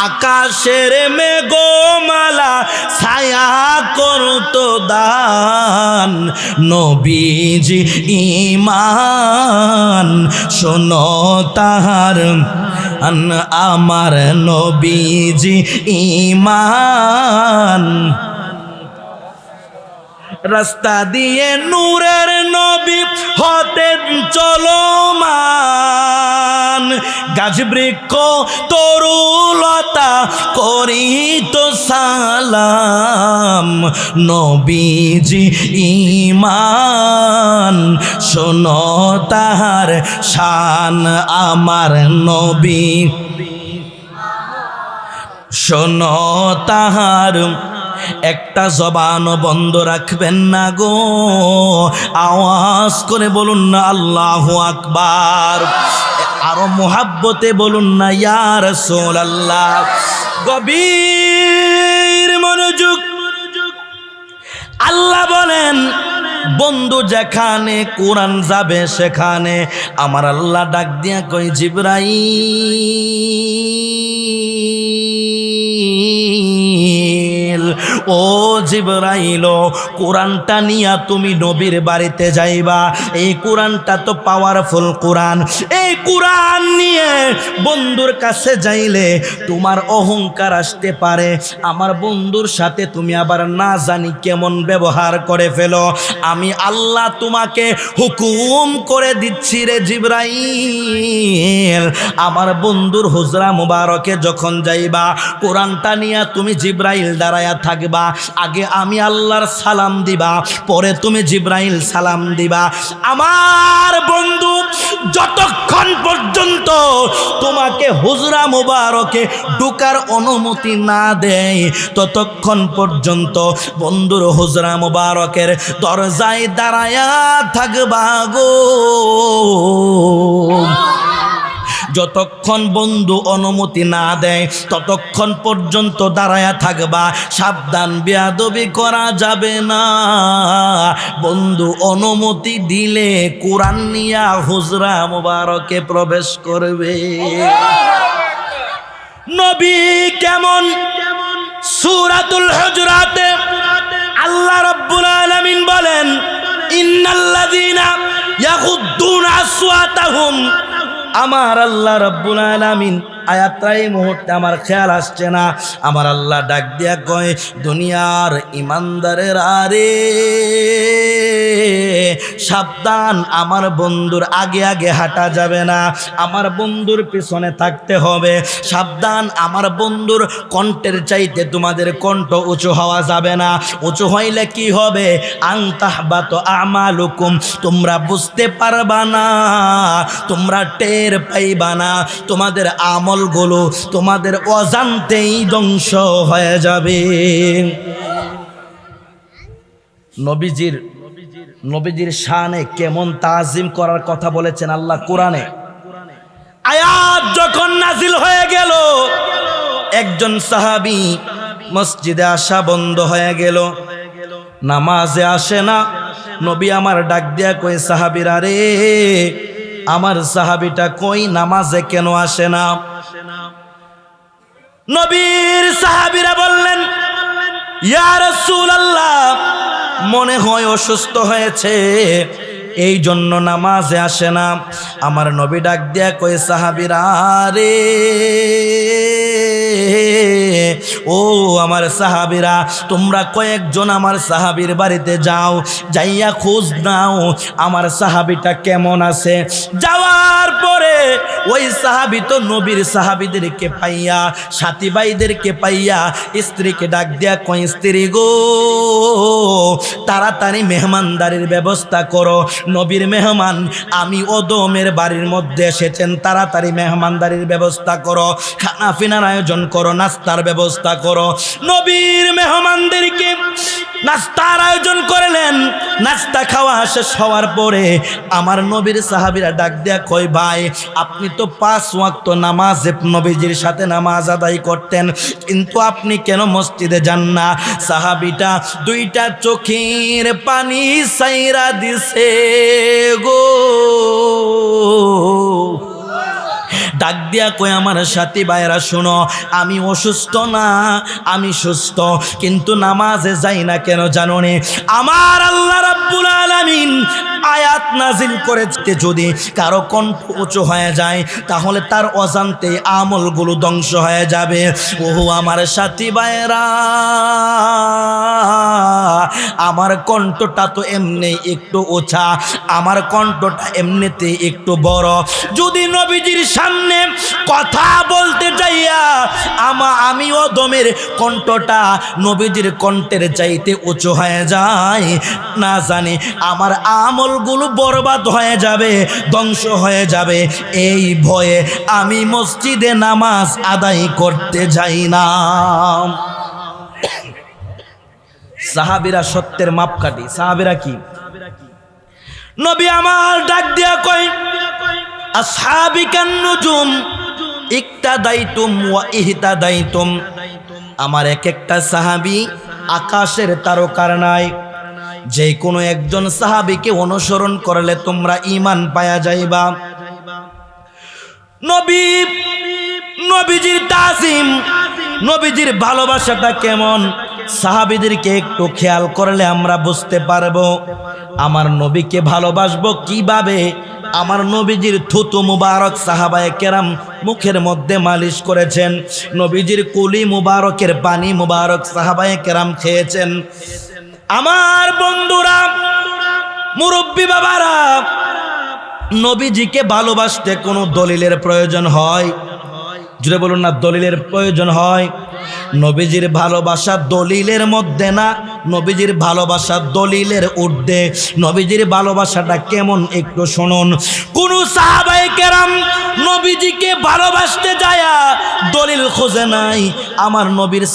আকাশের মেঘমালা ছায়া করত দান, নবীজি ঈমান। শোনো তাহার আমার নবীজি ঈমান। রাস্তা দিয়ে নূরের নবী হতেন চলমান, গাছ বৃক্ষ তরুলতা করিত সালাম, নবীজি ঈমান। শোনো তাহার শান আমার নবী, শোনো তাহার। একটা জবান বন্ধ রাখবেন না গো, আওয়াজ করে বলুন না আল্লাহু আকবার। আরো মুহাব্বতে বলুন না ইয়া রাসূলুল্লাহ। গভীর মনোযোগ। আল্লাহ বলেন, বন্ধু যেখানে কোরআন যাবে সেখানে আমার আল্লাহ ডাক দিয়া কই, জিবরাইল, ও জিবরাইল, কোরআনটা নিয়া তুমি নবীর বাড়িতে যাইবা। এই কোরআনটা তো পাওয়ারফুল কোরআন। এই কোরআন নিয়ে বন্ধুর কাছে যাইলে তোমার অহংকার আসতে পারে, আমার বন্ধুর সাথে তুমি আবার না জানি কেমন ব্যবহার করে ফেলো। আমি আল্লাহ তোমাকে হুকুম করে দিচ্ছি রে জিবরাইল, আমার বন্ধুর হুজরা মুবারকে যখন যাইবা, কোরআনটা নিয়া তুমি জিবরাইল দাঁড়ায়া থাকবা। আগে আমি আল্লাহর সালাম দিবা, পরে তুমি জিবরাইল সালাম দিবা। আমার বন্ধু যতক্ষণ পর্যন্ত তোমাকে হুজরা মুবারকে ঢোকার অনুমতি না দেয়, ততক্ষণ পর্যন্ত বন্ধুর হুজরা মুবারকের দরজায় দাঁড়ায়া থাকবা গো। যতক্ষণ বন্ধু অনুমতি না দেয় ততক্ষণ পর্যন্ত দাঁড়ায়া থাকবা। সাবধান, বেয়াদবি করা যাবে না। বন্ধু অনুমতি দিলে কোরআন নিয়া হুজরা মুবারকে প্রবেশ করবে। নবী কেমন? সূরাতুল হুজুরাতে আল্লাহ রাব্বুল আলামিন বলেন, ইন্নাল্লাযীনা ইয়াগুদ্দুনা আসওয়াতাহুম। আমার আল্লাহ রাব্বুল আলামিন, আয়াতটা এই মুহূর্তে আমার খেয়াল আসছে না, আমার আল্লাহ ডাক দিয়া কয়, দুনিয়ার ইমানদারের আরে সাবধান, আমার বন্ধুর আগে আগে হাঁটা যাবে না, আমার বন্ধুর পিছনে থাকতে হবে। সাবধান, আমার বন্ধুর কণ্ঠের চাইতে তোমাদের কণ্ঠ উঁচু হওয়া যাবে না। উঁচু হইলে কি হবে? আনতাহবাত আমালুকুম, তোমরা বুঝতে পারবা না, তোমরা টের পাইবা না, তোমাদের আমলগুলো তোমাদের অজান্তেই ধ্বংস হয়ে যাবে। নবীজির শানে কেমন তাজিম করার কথা বলেছেন আল্লাহ কোরআনে। আয়াত যখন নাজিল হয়ে গেল, একজন সাহাবী মসজিদে আসা বন্ধ হয়ে গেল, নামাজে আসে না। নবী আমার ডাক দিয়া কই, সাহাবীরা রে, আমার সাহাবীটা কই, নামাজে কেন আসে না? নবীর সাহাবীরা বললেন, ইয়া রাসূলুল্লাহ, মনে হয় অসুস্থ হয়েছে, এই জন্য নামাজে আসে না। আমার নবী ডাক দিয়া কই, সাহাবীরা রে, ও আমার সাহাবীরা, তোমরা কয়েকজন আমার সাহাবীর বাড়িতে যাও, যাইয়া খোঁজ নাও আমার সাহাবীটা কেমন আছে। যাওয়ার পরে ওই সাহাবী তো নবীর সাহাবীদেরকে পাইয়া, সাথী ভাইদেরকে পাইয়া স্ত্রীকে ডাক দিয়া কয়, স্ত্রী গো তাড়াতাড়ি মেহমানদারির ব্যবস্থা করো, নবীর মেহমান আমি ওদমের বাড়ির মধ্যে এসেছেন, তাড়াতাড়ি মেহমানদারির ব্যবস্থা করো, খানা পিনার আয়োজন করো, নাস্তার ব্যবস্থা করো। নবীর মেহমানদেরকে নাস্তার আয়োজন করলেন। নাস্তা খাওয়া শেষ হওয়ার পরে আমার নবীর সাহাবীরা ডাক দেয়া কয়, ভাই আপনি তো 5 ওয়াক্ত নামাজ নবীজির সাথে নামাজ আদায় করতেন, কিন্তু আপনি কেন মসজিদে যান না? সাহাবীটা 2টা চোখের পানি সাইরা দিছে গো। ডাক দিয়া কই, আমার সাথী ভাইরা শোনো, আমি অসুস্থ না, আমি সুস্থ, কিন্তু নামাজে যাই না কেন জানো নে? আমার আল্লাহ রাব্বুল আলামিন আয়াত নাজিল করেছে, যদি কারো কণ্ঠ উঁচু হয়ে যায় তাহলে তার অজান্তে আমলগুলো ধ্বংস হয়ে যাবে। ওহো আমার সাথী ভাইরা, আমার কণ্ঠটা তো এমনি একটু ওছা, আমার কণ্ঠটা এমনিতে একটু বড়, যদি নবীজির সামনে কথা বলতে যাইয়া আমি ওদমের কণ্ঠটা নবীজির কণ্ঠের চাইতে উঁচু হয়ে যায়, না জানি আমার আমলগুলো বরবাদ হয়ে যাবে, ধ্বংস হয়ে যাবে। এই ভয়ে আমি মসজিদে নামাজ আদায় করতে যাই না। সাহাবীরা সত্যের মাপকাঠি। সাহাবীরা কি? নবী আমার ডাক দিয়া কয়, আসহাবিকান নুজুম ইক্তাদাইতুম ওয়া ইহতাদাইতুম। আমার এক একটা সাহাবী আকাশের তারকার নাই, যে কোনো একজন সাহাবীকে অনুসরণ করলে তোমরা ঈমান পায়া যাইবা। নবীজির তাজিম, নবীজির ভালোবাসাটা কেমন সাহাবীদেরকে একটু খেয়াল করলে আমরা বুঝতে পারবো। আমার নবীকে ভালোবাসবো কিভাবে? আমার নবীজির থুতু মুবারক সাহাবায়ে কেরাম মুখের মধ্যে মালিশ করেছেন, নবীজির কুলি মুবারকের পানি মুবারক সাহাবায়ে কেরাম খেয়েছেন। আমার বন্ধুরা, মুরব্বী বাবারা, নবীজিকে ভালোবাসতে কোনো দলিলের প্রয়োজন হয়? জুড়ে বলুন না, দলিলের প্রয়োজন হয়? নবীজির ভালোবাসা দলিলের মধ্যে না, নবীজির ভালোবাসা দলিলের ঊর্ধ্বে। নবীজির ভালোবাসাটা কেমন একটু শুনুন। কোন সাহাবায়ে কেরাম নবীজিকে ভালোবাসতে যায়া দলিল খোঁজে নাই। আমার নবীর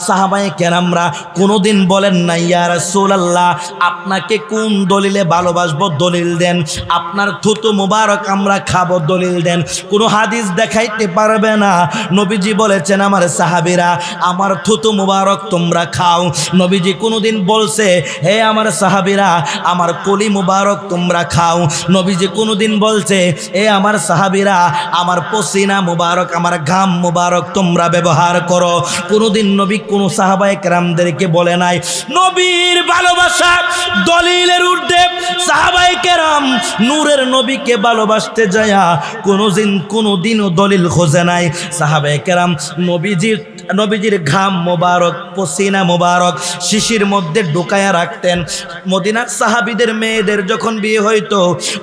সাহাবায়ে কেরামরা কোনোদিন বলেন না, ইয়া রাসূলুল্লাহ আপনাকে কোন দলিলে ভালোবাসবো, দলিল দেন, আপনার থুতু মুবারক আমরা খাবো, দলিল দেন। কোনো হাদিস দেখাইতে পারবে না। নবীজি বলেছেন, আমার সাহাবীরা আমার থুতু মুবারক তোমরা খাও। নবীজি কোনোদিন বলছে, হে আমার সাহাবীরা আমার কলি মুবারক তোমরা খাও? নবীজি কোনোদিন বলছে, হে আমার সাহাবীরা আমার পসিনা মুবারক, আমার ঘাম মুবারক তোমরা ব্যবহার করো? কোনোদিন নবী কোন সাহাবায়ে কেরামদেরকে বলে নাই। নবীর ভালোবাসা দলিলের ঊর্ধ্বে। সাহাবায়ে কেরাম নূরের নবীকে ভালোবাসতে যায়া কোনোদিনও দলিল খোঁজে নাই। সাহাবায়ে কেরাম নবীজির ঘাম মোবারক, পসিনা মোবারক শিশির মধ্যে ঢুকায়া রাখতেন। মদিনার সাহাবীদের মেয়েদের যখন বিয়ে হইতো,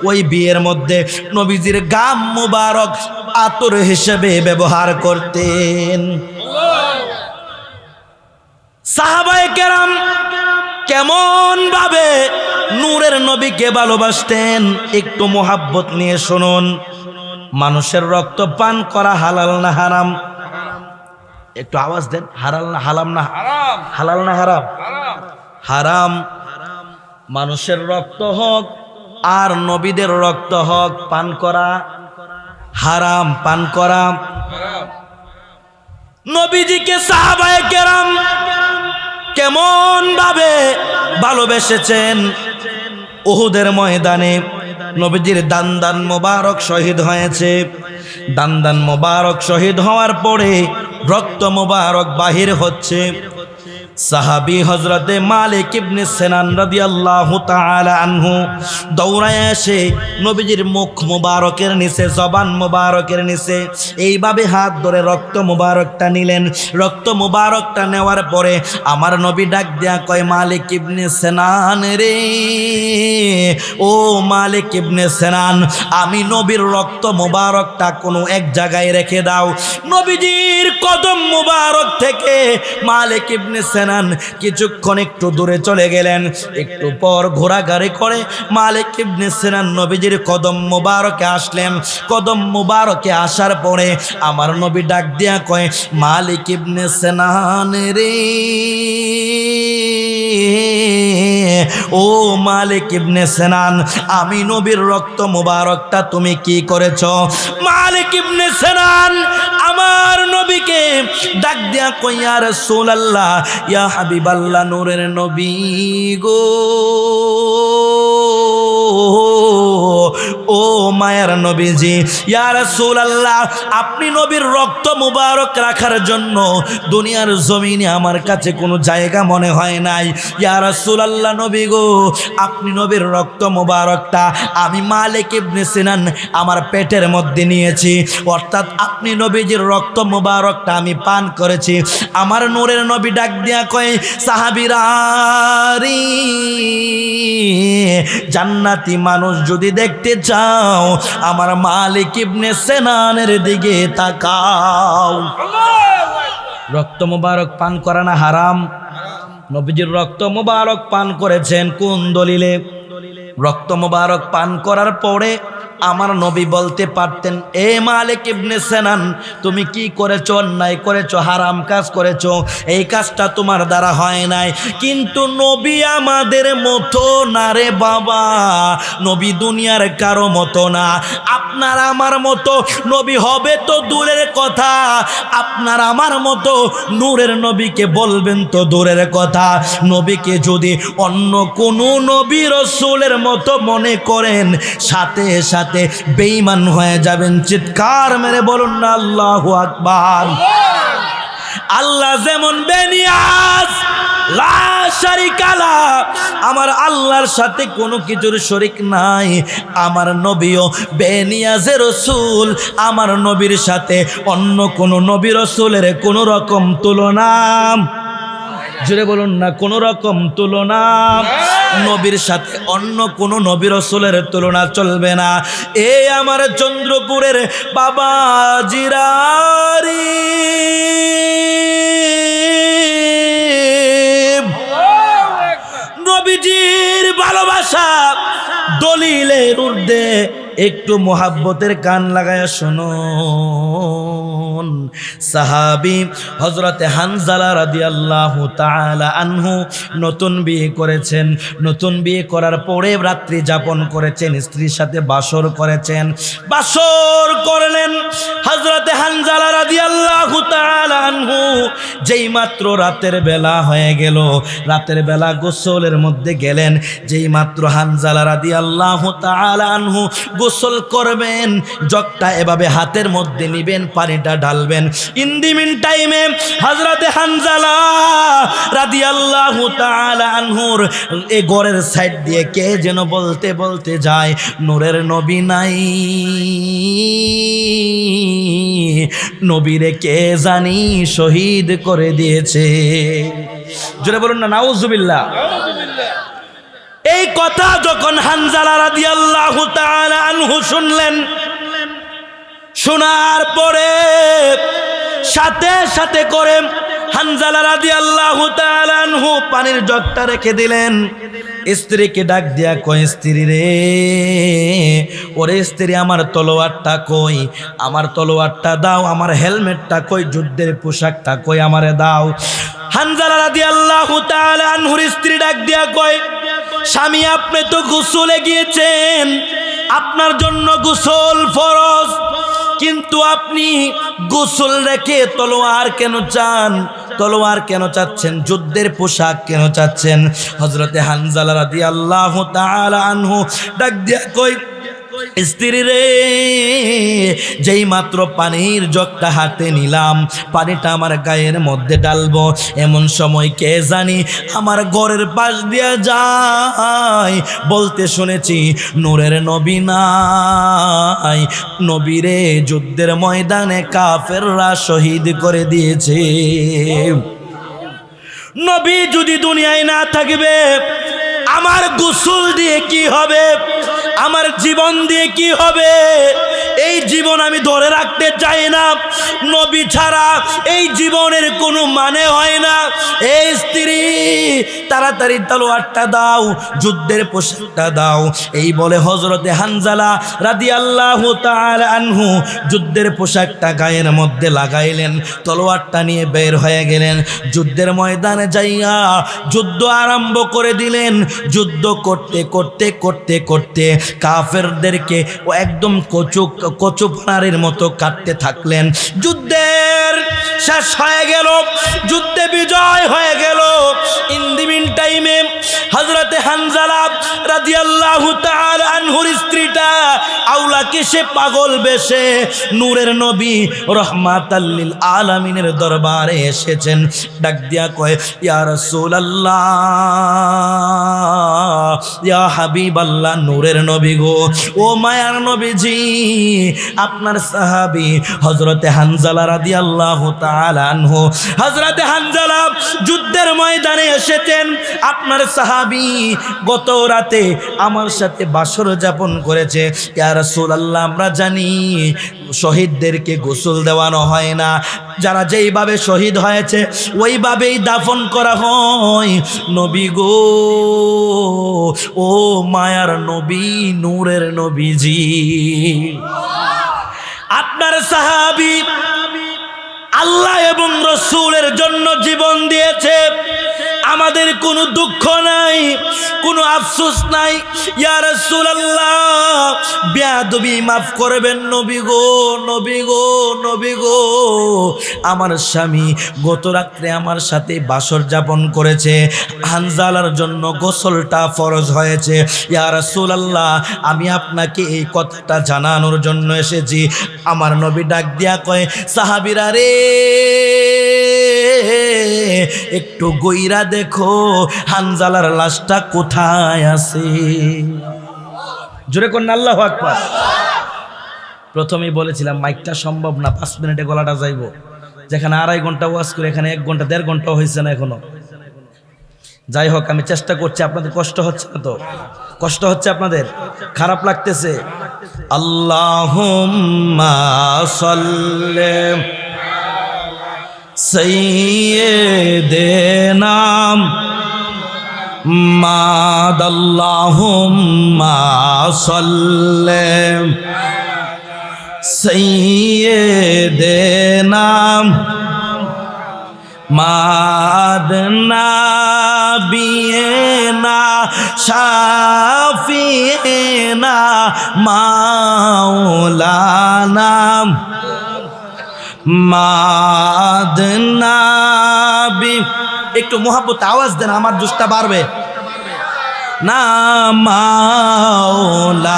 ওই বিয়ের মধ্যে নবীজির ঘাম মোবারক আতর হিসেবে ব্যবহার করতেন। সাহাবায়ে কেরাম কেমন ভাবে নূরের নবীকে ভালোবাসতেন একটু মোহাব্বত নিয়ে শুনুন। মানুষের রক্ত পান করা হালাল না হারাম? একটু আওয়াজ দেন। হালাল না হারাম? না হালাল না হারাম? হারাম। মানুষের রক্ত হোক আর নবীদের রক্ত হোক, পান করা হারাম, পান করা। নবীজিকে সাহাবায়ে কেরাম কেমন ভাবে ভালোবেসেছেন। উহুদের ময়দানে নবীজির দান্দান মোবারক শহীদ হয়েছে। দান্দান মোবারক শহীদ হওয়ার পরে রক্ত মোবারক বাহির হচ্ছে। সাহাবী হযরতে মালিক ইবনে সিনান রাদিয়াল্লাহু তাআলা আনহু দৌড়ায় এসে নবীজির মুখ মুবারকের নিচে, জবান মুবারকের নিচে এইভাবে হাত ধরে রক্ত মুবারকটা নিলেন। রক্ত মুবারকটা নেওয়ার পরে আমার নবী ডাক দেয়া কয়, মালিক ইবনে সিনান রে, ও মালিক ইবনে সিনান, আমি নবীর রক্ত মুবারকটা কোনো এক জায়গায় রেখে দাও। নবীজির কদম মুবারক থেকে মালিক ইবনে সিনান কিছুক্ষণ একটু দূরে চলে গেলেন। একটু পর ঘোরাঘুরি করে মালিক ইবনে সিনান নবীজির কদম মুবারকে আসলেন। কদম মুবারকে আসার পরে আমার নবী ডাক দিয়া কয়, মালিক ইবনে সিনান রে, ও মালিক ইবনে সিনান, আমি নবীর রক্ত মুবারকটা তুমি কি করেছ? মালিক ইবনে সিনান আমার নবীকে ডাক দিয়া কই, ইয়া রাসূলুল্লাহ, ইয়া হাবিবাল্লাহ, নূরের নবী গো, ও মায়ার নবীজি, ইয়া রাসূলুল্লাহ, আপনি নবীর রক্ত মুবারক রাখার জন্য দুনিয়ার জমিনে আমার কাছে কোনো জায়গা মনে হয় নাই। ইয়া রাসূলুল্লাহ, নবী গো, আপনি নবীর রক্ত মুবারকটা আমি মালিক ইবনে সিনান আমার পেটের মধ্যে নিয়েছি, অর্থাৎ আপনি নবীজির রক্ত মুবারকটা আমি পান করেছি। আমার নূরের নবী ডাক দিয়া কয়, সাহাবীরা রে, জান্নাতি মানুষ যদি দেখতে চাও আমার মালিক ইবনে সিনানের দিকে তাকাও। রক্ত মুবারক পান করা না হারাম? নবীজির রক্ত মুবারক পান করেছেন কোন দলিলে? রক্ত মুবারক পান করার পরে আমার নবী বলতে পারতেন, এ মালিক ইবনে সিনান, তুমি কি করেছো? অন্যায় করেছো, হারাম কাজ করেছো, এই কাজটা তোমার দ্বারা হয় নাই। কিন্তু নবী আমাদের মতো না রে বাবা, নবী দুনিয়ার কারো মতো না। আপনার আমার মতো নবী হবে তো দূরের কথা, আপনার আমার মতো নূরের নবীকে বলবেন তো দূরের কথা। নবীকে যদি অন্য কোনো নবী রাসূলের মতো মনে করেন, সাথে সাথে বেঈমান হয়ে যাবেন। চিৎকার মেরে বলুন না আল্লাহু আকবার। আল্লাহ যেমন বেনিয়াজ লা শারিকা লা, আমার আল্লাহর সাথে কোনো কিছুর শরীক নাই, আমার নবীও বেনিয়াজের রাসূল। আমার নবীর সাথে অন্য কোনো নবী রাসূলের কোনো রকম তুলনা, জোরে বলুন না, কোনো রকম তুলনা, নবীর সাথে অন্য কোনো নবী রাসূলের তুলনা চলবে না। এই আমার চন্দ্রপুরের বাবা জিরারি, নবীজির ভালোবাসা দলিলের ঊর্ধ্বে একটু মোহাব্বতের কান লাগায় শুনুন। সাহাবী হযরতে হানজালা রাদিয়াল্লাহু তাআলা আনহু নতুন বিয়ে করেছেন। নতুন বিয়ে করার পরে রাত্রি যাপন করেছেন, স্ত্রীর সাথে বাসর করেছেন। বাসর করলেন হযরতে হানজালা রাদিয়াল্লাহু তাআলা আনহু। যেই মাত্র রাতের বেলা হয়ে গেল, রাতের বেলা গোসলের মধ্যে গেলেন। যেই মাত্র হানজালা রাদিয়াল্লাহু তাআলা আনহু গোসল করবেন, জগটা এভাবে হাতের মধ্যে নিবেন, পানিটা ঢালবেন। ইন দি মিন টাইমে হযরতে হানজালা রাদিয়াল্লাহু তাআলা আনহুর এই ঘরের সাইড দিয়ে কে যেন বলতে বলতে যায়, নূরের নবী নাই, নবীরে কে জানি শহীদ করে দিয়েছে। জোরে বলুন না নাউজুবিল্লাহ। এই কথা যখন হানজালা রাদিয়াল্লাহু তাআলা আনহু শুনলেন, শোনার পরে সাথে সাথে করে হানজালা রাদিয়াল্লাহু তাআলা আনহু পানির জগটা রেখে দিলেন। স্ত্রীকে ডাক দিয়া কই, স্ত্রী রে, ওরে স্ত্রী, আমার তলোয়ারটা কই, আমার তলোয়ারটা দাও, আমার হেলমেটটা কই, যুদ্ধের পোশাকটা কই, আমারে দাও। হানজালা রাদিয়াল্লাহু তাআলা আনহুর স্ত্রী ডাক দিয়া কয়, স্বামী, আপনি তো গোসলে গিয়েছেন, আপনার জন্য গোসল ফরজ, কিন্তু আপনি গোসল রেখে তলোয়ার কেন চান? তলোয়ার কেন চাচ্ছেন? যুদ্ধের পোশাক কেন চাচ্ছেন? হযরতে হানজালা রাদিয়াল্লাহু তাআলা আনহু ডাক দিয়া কই, স্ত্রী রে, যেই মাত্র পানির জগটা হাতে নিলাম, পানিটা আমার গায়ের মধ্যে ডালবো, এমন সময় কে জানি আমার ঘরের পাশ দিয়ে যায়। বলতে শুনেছি নূরের নবী নাই, নবীরে যুদ্ধের ময়দানে কাফেররা শহীদ করে দিয়েছে। নবী যদি দুনিয়ায় না থাকবে, আমার গোসল দিয়ে কি হবে, আমার জীবন দিয়ে কি হবে? এই জীবন আমি ধরে রাখতে চাই না। নবী ছাড়া এই জীবনের কোনো মানে হয় না। এই স্ত্রী, তাড়াতাড়ি তলোয়ারটা দাও, যুদ্ধের পোশাকটা দাও। এই বলে হযরতে হানজালা রাদিয়াল্লাহু তাআলা আনহু যুদ্ধের পোশাকটা গায়ের মধ্যে লাগাইলেন, তলোয়ারটা নিয়ে বের হয়ে গেলেন। যুদ্ধের ময়দানে যাইয়া যুদ্ধ আরম্ভ করে দিলেন। যুদ্ধ করতে করতে করতে করতে কাফেরদেরকে ও একদম কচু পানারের মতো কাটতে থাকলেন। যুদ্ধের শেষ হয়ে গেল, যুদ্ধে বিজয় হয়ে গেল। ইন দি মিন টাইমে হযরতে হানজালা রাদিয়াল্লাহু তাআলা আনহুর স্ত্রীটা আওলাকে সে পাগল বেশে নূরের নবী রাহমাতাল লিল আলামিনের দরবারে এসেছেন। ডাক দিয়া কয়, ইয়া রাসূলুল্লাহ, ইয়া হাবিবাল্লাহ, নূরের নবী গো, ও মায়ার নবীজি, আপনার সাহাবী হযরতে হানজালা রাদিয়াল্লাহু তাআলা আনহু, হযরতে হানজালা যুদ্ধের ময়দানে এসেছেন। আপনার সাহাবী গত রাতে আমার সাথে বাসর যাপন করেছে। ইয়া রাসূলুল্লাহ, আমরা জানি শহীদদেরকে গোসল দেওয়ানো হয় না, যারা যেইভাবে শহীদ হয়েছে ওইভাবেই দাফন করা হয়। নবী গো, ও মায়ার নবী, নূরের নবীজি, আপনার সাহাবী আল্লাহ এবং রাসূলের জন্য জীবন দিয়েছে। আমাদের কোনো দুঃখ নাই, কোনো আফসোস নাই। ইয়া রাসূলুল্লাহ, বেয়াদবি মাফ করবেন নবী গো, নবী গো, নবী গো, আমার স্বামী গত রাত্রে আমার সাথে বাসর যাপন করেছে, হানজালার জন্য গোসলটা ফরজ হয়েছে। ইয়া রাসূলুল্লাহ, আমি আপনাকে এই কথাটা জানানোর জন্য এসেছি। আমার নবী ডাক দিয়া কয়, সাহাবীরা রে, একটু গইরা দেখো হানজালার লাশটা কোথায় আছে। জোরে কোন আল্লাহু আকবার। প্রথমেই বলেছিলাম মাইকটা সম্ভব না, 5 মিনিটে গলাটা যাইব। যেখানে 2.5 ঘন্টা ওয়াজ করে এখানে 1 ঘন্টা 1.5 ঘন্টা হয়েছে না এখনো। যাই হোক, আমি চেষ্টা করছি। আপনাদের কষ্ট হচ্ছে না তো? কষ্ট হচ্ছে আপনাদের? খারাপ লাগতেছে? আল্লাহুম্মা সাল্লি সাইয়্যিদিনা মুহাম্মাদ, আল্লাহুম্মা সাল্লি সাইয়্যিদিনা মুহাম্মাদ, নাবিয়িনা শাফিয়িনা মাওলানা মাদনাবি। একটু মোহাব্বত আওয়াজ দেন, আমার জোশটা বাড়বে না। মাওলানা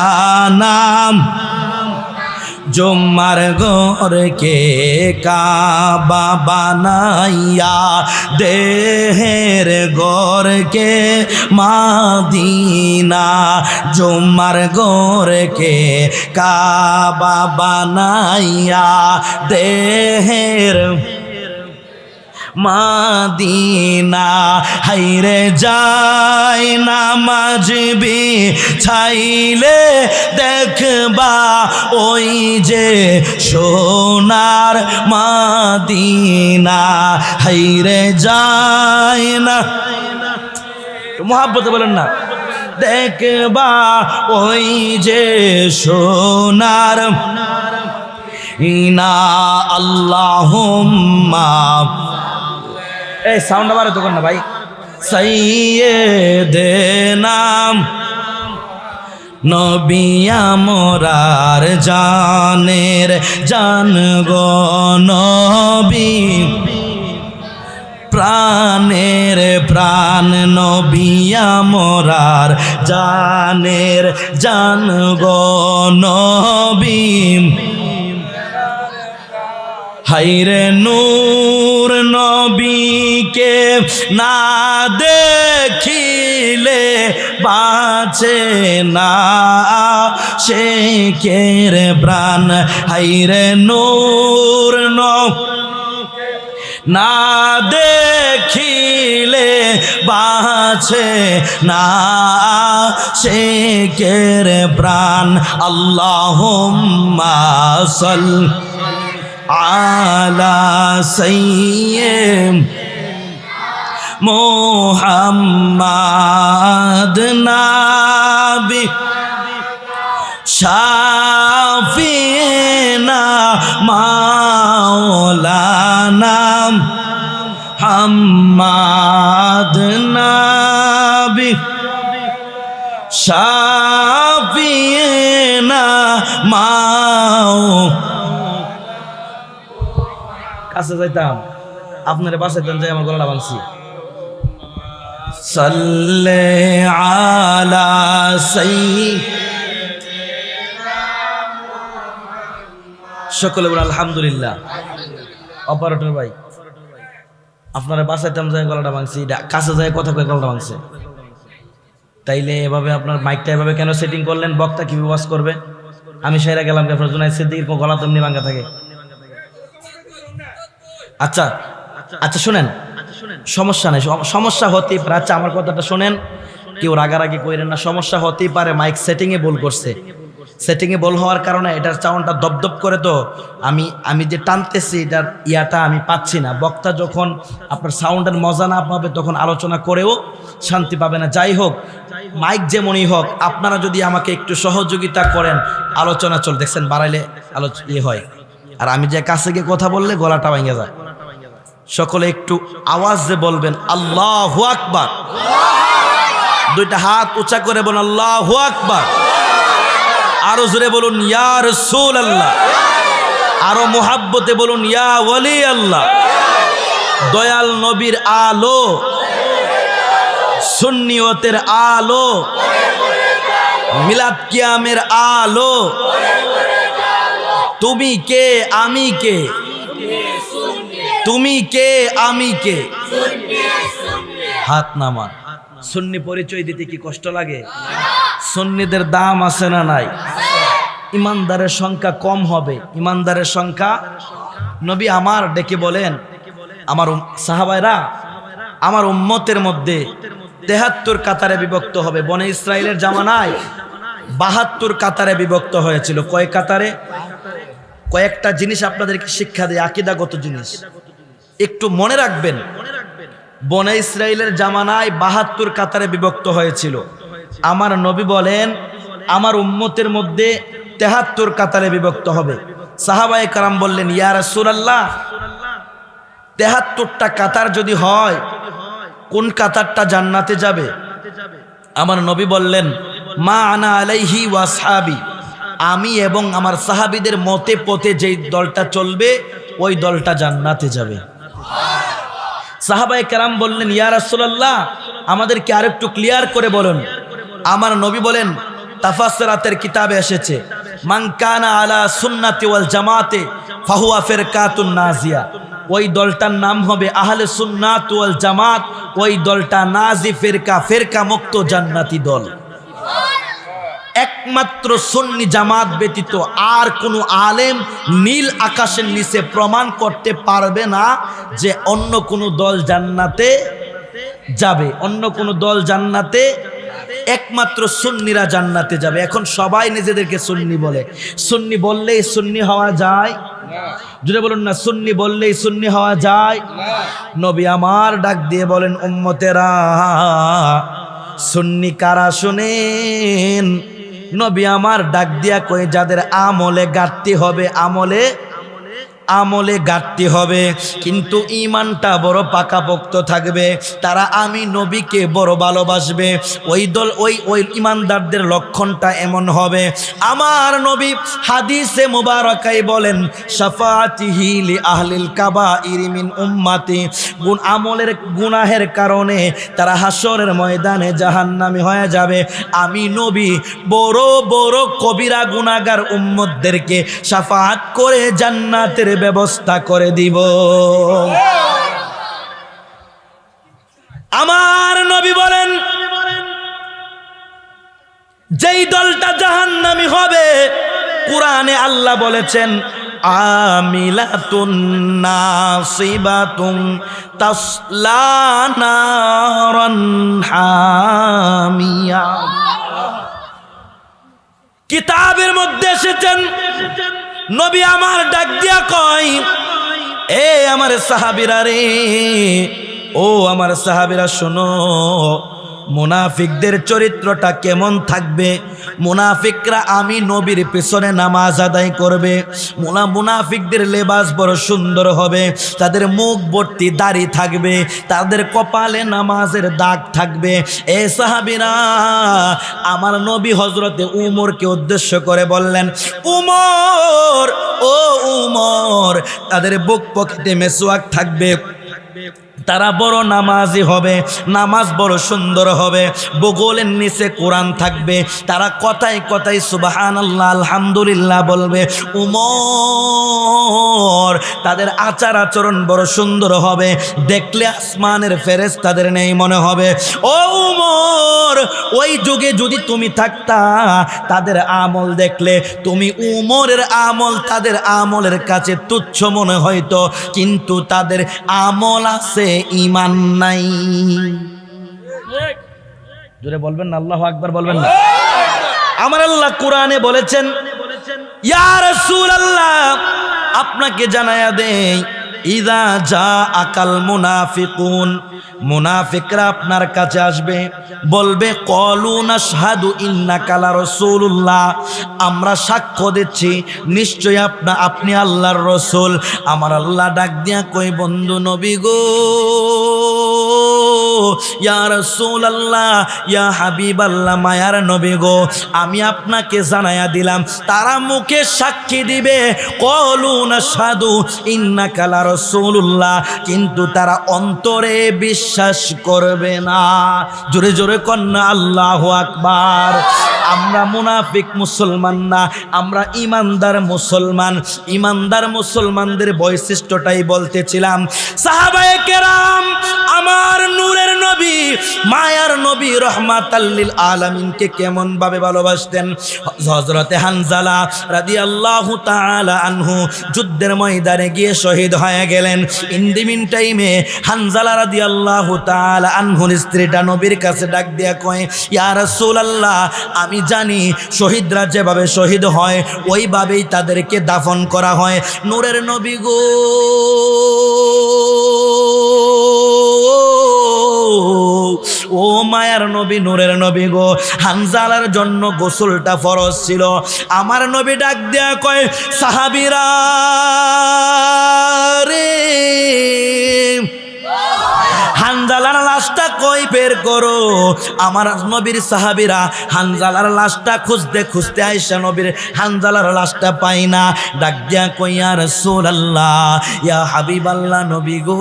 জুম্মার ঘরকে কাবা বানাইয়া, দেহের ঘরকে মাদিনা, জুম্মার ঘরকে কাবা বানাইয়া, দেহের মাদিনা। হাইরে যাই নামাজ বিছাইলে দেখবা ওই যে সোনার মাদিনা। হাইরে যাই না, মুহাব্বতে বলেন না, দেখবা ওই যে সোনার ইনা। আল্লাহুম্মা, এই সাউন্ড বাড়ে তো না ভাই। সাইয়্যিদিনা নবী আমরার জানের জান গো নবী, প্রাণের প্রাণ নবী আমরার জানের জান গো নবী হায়রে নূর নবীকে না দেখিলে বাঁচে না শেখের প্রাণ হায়রে নূর না দেখিলে বাঁচে না শেখের প্রাণ আল্লাহুম্মা সাল্লি আলা সাইয়্যিদ মুহাম্মাদ নাবি শাফিনা মাওলানা হাম্মাদ নাবি শাফিনা কাছে যাইতাম আপনারা বাসাইতেন যাই আমার গলাটা ভাঙছি সাল্লে আলা সকলে বলে আলহামদুলিল্লাহ। অপারেটর ভাই আপনারা বাসাইতাম যাই গলাটা ভাঙছি, কাছে যায় কথা কয়ে গলাটা ভাঙছে। তাইলে এভাবে আপনার মাইকটা এভাবে কেন সেটিং করলেন? বক্তা কি ওয়াজ করবে? আমি সেরা গেলাম কি আপনার জুনাইদ সিদ্দিকীর গলা তো এমনি ভাঙা থাকে। আচ্ছা আচ্ছা শুনেন, সমস্যা নেই, সমস্যা হতেই পারে। আচ্ছা আমার কথাটা শোনেন, কেউ রাগারাগি করেন না। সমস্যা হতেই পারে, মাইক সেটিংয়ে ভুল করছে। সেটিংয়ে ভুল হওয়ার কারণে এটার সাউন্ডটা দপদপ করে, তো আমি যে টানতেছি এটার ইয়াটা আমি পাচ্ছি না। বক্তা যখন আপনার সাউন্ডের মজা না পাবে তখন আলোচনা করেও শান্তি পাবে না। যাই হোক, মাইক যেমনই হোক, আপনারা যদি আমাকে একটু সহযোগিতা করেন আলোচনা চল, দেখছেন বাড়াইলে ইয়ে হয়। আর আমি যে কাছে গিয়ে কথা বললে গলাটা ভেঙে যায়। সকলে একটু আওয়াজ দিয়ে বলবেন আল্লাহু আকবার। দুইটা হাত উঁচা করে বলুন আল্লাহু আকবার। আরো জোরে বলুন ইয়া রাসূলুল্লাহ। আরো মুহাব্বতে বলুন ইয়া ওয়ালি আল্লাহ। দয়াল নবীর আলো, সুন্নিয়তের আলো, মিলাদ কিয়ামের আলো। তুমি কে আমি কে, তুমি কে আমি কে, হাত নামান। সুন্নি পরিচয় দিতে কি কষ্ট লাগে? সুন্নিদের দাম আছে না নাই? ইমানদারের সংখ্যা কম হবে, ইমানদারের সংখ্যা। নবী আমার ডেকে বলেন, আমার সাহাবায়রা আমার উম্মতের মধ্যে ৭৩ কাতারে বিভক্ত হবে। বনে ইসরাইলের জামানায় ৭২ কাতারে বিভক্ত হয়েছিল। কয় কাতারে? কয়েকটা জিনিস আপনাদেরকে শিক্ষা দেয়, আকীদাগত জিনিস একটু মনে রাখবেন। বনে ইসরাইলের জামানায় ৭২ কাতারে বিভক্ত হয়েছিল। আমার নবী বলেন আমার উম্মতের মধ্যে ৭৩ কাতারে বিভক্ত হবে। সাহাবায়ে কেরাম বললেন ইয়া রাসূলুল্লাহ, ৭৩টা কাতার যদি হয় কোন কাতারটা জান্নাতে যাবে? আমার নবী বললেন মা আনা আলাইহি ওয়া আসহাবি, আমি এবং আমার সাহাবীদের মতে পথে যেই দলটা চলবে ওই দলটা জান্নাতে যাবে। সাহাবায়ে কেরাম বললেন ইয়া রাসূলুল্লাহ, আমাদেরকে আরেকটু ক্লিয়ার করে বলুন। আমার নবী বলেন তাফসিরাতের কিতাবে এসেছে মান কানা আলা সুন্নাতি ওয়াল জামাতে ফাহুয়া ফিরকাতুন নাজিয়া। ওই দলটার নাম হবে আহলে সুন্নাত ওয়াল জামাত। ওই দলটা নাজি ফিরকা, ফিরকা মুক্ত জান্নাতি দল। একমাত্র সুন্নি জামাত ব্যতীত আর কোনো আলেম নীল আকাশের নিচে প্রমাণ করতে পারবে না যে অন্য কোনো দল জান্নাতে যাবে। অন্য কোনো দল জান্নাতে, একমাত্র সুন্নিরা জান্নাতে যাবে। এখন সবাই নিজেদেরকে সুন্নি বলে, সুন্নি বললেই সুন্নি হওয়া যায়? জুড়ে বলুন না, সুন্নি বললেই সুন্নি হওয়া যায়? নবী আমার ডাক দিয়ে বলেন উম্মতেরা সুন্নি কারা শুনেন। নবী আমার ডাক দিয়া কয়ে যাদের আমলে ঘাটতি হবে, আমলে আমলে ঘাটতি হবে, কিন্তু ঈমানটা বড় পাকাপোক্ত থাকবে। তারা আমি নবীকে বড় ভালোবাসবে। ওই দল ওই ঈমানদারদের লক্ষণটা এমন হবে। আমার নবী হাদিসে মুবারাকায় বলেন, শাফাআতিহি লি আহলিল কাবাইর মিন উম্মতি, আমলের গুনাহের কারণে তারা হাসরের ময়দানে জাহান্নামী হয়ে যাবে। আমি নবী বড় বড় কবিরা গুনাহগার উম্মতদেরকে শাফাআত করে জান্নাতের ব্যবস্থা করে দিব। আমার নবী বলেন, যেই দলটা জাহান্নামী হবে, কুরআনে আল্লাহ বলেছেন, আমিলাতুন নাসিবাতুন তাসলা নারান হামিয়া। কিতাবের মধ্যে এসেছেন, নবী আমার ডাক দিয়া কয়, এ আমার সাহাবীরা রে, ও আমার সাহাবীরা শোনো, মুনাফিকদের চরিত্রটা কেমন থাকবে। মুনাফিকরা আমি নবীর পেছনে নামাজ আদায় করবে। মুনাফিকদের লেবাস বড় সুন্দর হবে, তাদের মুখ ভর্তি দাড়ি থাকবে, তাদের কপালে নামাজের দাগ থাকবে। এ সাহাবীরা, আমার নবী হযরতে উমরকে উদ্দেশ্য করে বললেন, উমর, ও উমর, তাদের বুক পকেটে মেসওয়াক থাকবে, তারা বড় নামাজি হবে, নামাজ বড় সুন্দর হবে, বগলের নিচে কোরআন থাকবে, তারা কথায় কথায় সুবহানাল্লাহ আলহামদুলিল্লাহ বলবে। উমর, তাদের আচার আচরণ বড় সুন্দর হবে, দেখলে আসমানের ফেরেশতাদের নেই মনে হবে। ও উমর, ওই যুগে যদি তুমি থাকতা, তাদের আমল দেখলে তুমি উমরের আমল তাদের আমলের কাছে তুচ্ছ মনে হইতো, কিন্তু তাদের আমল আছে, ঈমান নাই। জোরে বলবেন না আল্লাহু আকবার বলবেন না। আমার আল্লাহ কোরআনে বলেছেন, ইয়া রাসূলুল্লাহ, আপনাকে জানায়া দেই, ইযা জাআকাল মুনাফিকুন, মুনাফিকরা আপনার কাছে আসবে, বলবে, ক্বালু নাশহাদু ইন্নাকা লা রাসূলুল্লাহ, আমরা সাক্ষ্য দিচ্ছি নিশ্চয়ই আপনি আল্লাহর রাসূল। আমার আল্লাহ ডাক দিয়া কই, বন্ধু নবী গো, ইয়া রাসূলুল্লাহ, ইয়া হাবিবাল্লাহ, মায়ার নবী গো, আমি আপনাকে জানায়া দিলাম, তারা মুখে সাক্ষী দিবে ক্বালু নাশহাদু ইন্নাকা লা রাসূলুল্লাহ, কিন্তু তারা অন্তরে বিশ্বাস করবে না। জোরে জোরে কন্যা আল্লাহু আকবার। আমরা মুনাফিক মুসলমান না, আমরা ইমানদার মুসলমান। ইমানদার মুসলমানদের বৈশিষ্ট্যটাই বলতেছিলাম। সাহাবায়ে কেরাম আমার নূরের নবী, মায়ার নবী রহমাতাল লিল আলামিনকে কেমন ভাবে ভালোবাসতেন। হযরতে হানজালা রাদিয়াল্লাহু তাআলা আনহু যুদ্ধের ময়দানে গিয়ে শহীদ হয়ে গেলেন। ইন দি মিন টাইমে হানজালা রাদিয়াল্লাহু তাআলা আনহুর স্ত্রীটা নবীর কাছে ডাক দিয়া কয়, ইয়া রাসূলুল্লাহ, আমি জানি শহীদরা যেভাবে শহীদ হয় ওইভাবেই তাদেরকে দাফন করা হয়। নূরের নবী গো, ও মায়ার নবী, নূরের নবী গো, হানজালার জন্য গোসলটা ফরজ ছিল। আমার নবী ডাক দেয়া কয়, সাহাবীরা রে, হানজালার লাশটা কই বের করো। আমার নবীর সাহাবীরা হানজালার লাশটা খুঁজতে খুঁজতে আয়েশা নবীর হানজালার লাশটা পাই না। ডাক দিয়া কই, ইয়া রাসূলুল্লাহ, ইয়া হাবিবাল্লাহ, নবী গো,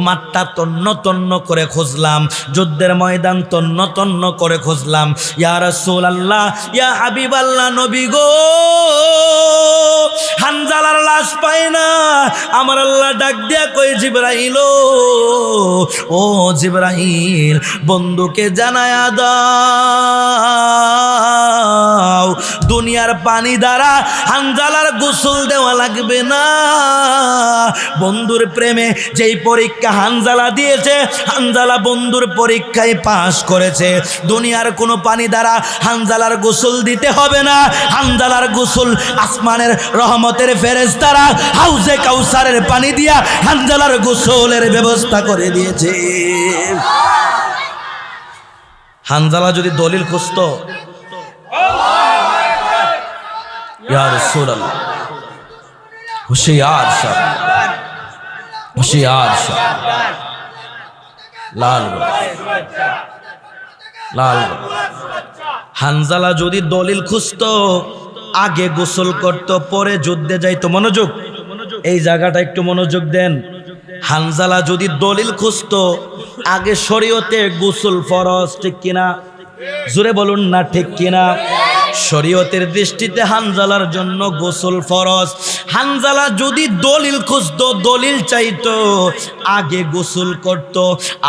মাঠটা তন্ন তন্ন করে খুঁজলাম, যুদ্ধের ময়দান তন্ন তন্ন করে খুঁজলাম, ইয়া রাসূলুল্লাহ, ইয়া হাবিবাল্লাহ, নবী গো, হানজালার লাশ পাই না। আমার আল্লাহ ডাক দিয়া কই, জিবরাইল, ও জিবরাইল, বন্ধুকে জানায়া দাও, দুনিয়ার পানি দ্বারা হানজালার গোসল দেওয়া লাগবে না। বন্ধুর প্রেমে যেই পরীক্ষা হানজালা দিয়েছে, হানজালা বন্ধুর পরীক্ষায় পাশ করেছে। দুনিয়ার কোনো পানি দ্বারা হানজালার গোসল দিতে হবে না। হানজালার গোসল আসমানের রহমতের ফেরেশতারা হাউজে কাউসারের পানি দিয়া হানজালার গোসলের ব্যবস্থা করে দিয়েছে। হানজালা যদি দলিল খুঁজত, ইয়া রাসূলুল্লাহ, होशियार साहब, होशियार साहब, लाल লাল। হানজালা যদি দলিল খুঁজতো আগে গোসল করত, পরে যুদ্ধে যাইতো। মনোযোগ, এই জায়গাটা একটু মনোযোগ দেন। হানজালা যদি দলিল খুঁজতো আগে শরীয়তে গোসল ফরজ, ঠিক কিনা? জোরে বলুন না ঠিক কিনা? শরীয়তের দৃষ্টিতে হানজালার জন্য গোসল ফরজ। হানজালা যদি দলিল খুঁজতো, দলিল চাইতো, আগে গোসল করত।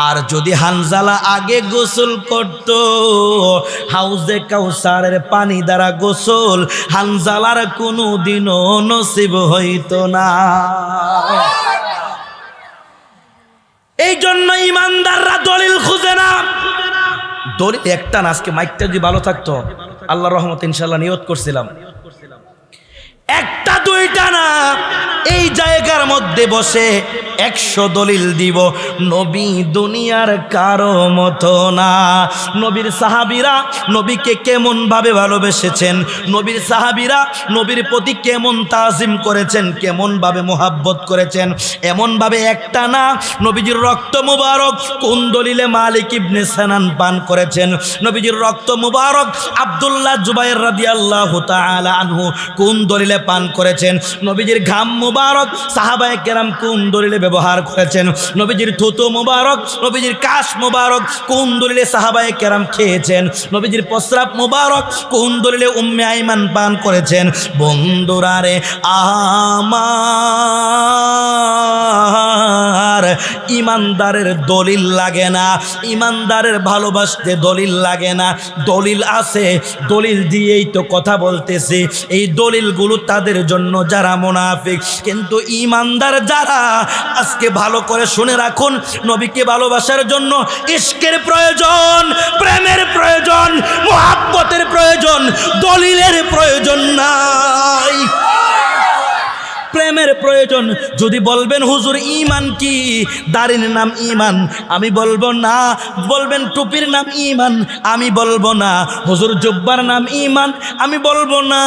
আর যদি হানজালা আগে গোসল করত, হাউজে কাউসারের পানি দ্বারা গোসল হানজালার কোনো দিনও নসিব হইতো না। এই জন্য ইমানদাররা দলিল খুঁজে না। দলিল একটা না। আজকে মাইকটা যদি ভালো থাকতো, আল্লাহর রহমত ইনশাআল্লাহ নিয়ত করছিলাম, একটা দুইটা না, এই জায়গার মধ্যে বসে 100 দলিল দিব। নবী দুনিয়ার কারো মতো না। নবীর সাহাবীরা নবীকে কেমন ভাবে ভালোবেসেছেন, নবীর সাহাবীরা নবীর প্রতি কেমন তাজিম করেছেন, কেমন ভাবে মোহাব্বত করেছেন, এমন ভাবে একটা না। নবীজির রক্ত মুবারক কোন দলিলে মালিক ইবনে সানান পান করেছেন, নবীজির রক্ত মুবারক আব্দুল্লাহ জুবাইর রাদিয়াল্লাহু তাআলা আনহু কোন দলিলে পান করেছেন, নবীজির ঘাম মুবারক সাহাবায়ে কেরাম কোন দলিলে ব্যবহার করেছেন, নবীজির থুতু মুবারক, নবীজির কাশ মুবারক কোন দলিলে সাহাবায়ে কেরাম খেয়েছেন, নবীজির প্রস্রাব মুবারক কোন দলিলে উম্মে আইমান পান করেছেন। বন্ধুরা রে আমার, ইমানদারের দলিল লাগে না, ইমানদারের ভালোবাসতে দলিল লাগে না। দলিল আছে, দলিল দিয়েই তো কথা বলতেছি। এই দলিলগুলো তাদের জন্য যারা মুনাফিক, কিন্তু ইমানদার যারা, আজকে ভালো করে শুনে রাখুন, নবীকে ভালোবাসার জন্য ইশকের প্রয়োজন, প্রেমের প্রয়োজন, মুহাব্বতের প্রয়োজন, দলিলের প্রয়োজন নাই। প্রেমের প্রয়োজন। যদি বলবেন হুজুর ঈমান কি, দাড়ির নাম ঈমান, আমি বলবো না। বলবেন টুপির নাম ঈমান, আমি বলবো না। হুজুর জুব্বার নাম ঈমান, আমি বলবো না।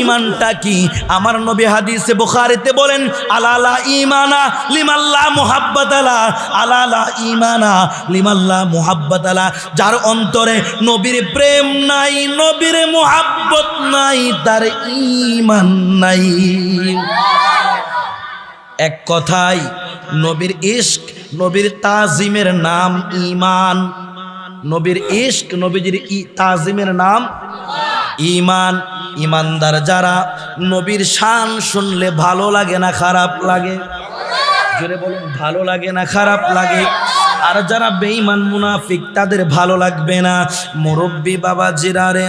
ঈমানটা কি? আমার নবী হাদিসে বুখারীতে বলেন, আলালা ঈমানা লিমাল্লা মুহাব্বাতালা, আলালা ঈমানা লিমাল্লা মুহাব্বাতালা। যার অন্তরে নবীর প্রেম নাই, নবীর মুহাব্বত নাই, তার ঈমান নাই। এক কথায় নবীর ইশক, নবীর তাজিমের নাম ঈমান। নবীর ইশক, নবীজির তাজিমের নাম ঈমান। ঈমানদার যারা, নবীর শান শুনলে ভালো লাগে না খারাপ লাগে? জোরে বলুন, ভালো লাগে না খারাপ লাগে? আর যারা বেঈমান মুনাফিক, তাদের ভালো লাগবে না। মুরব্বী বাবা জিরারে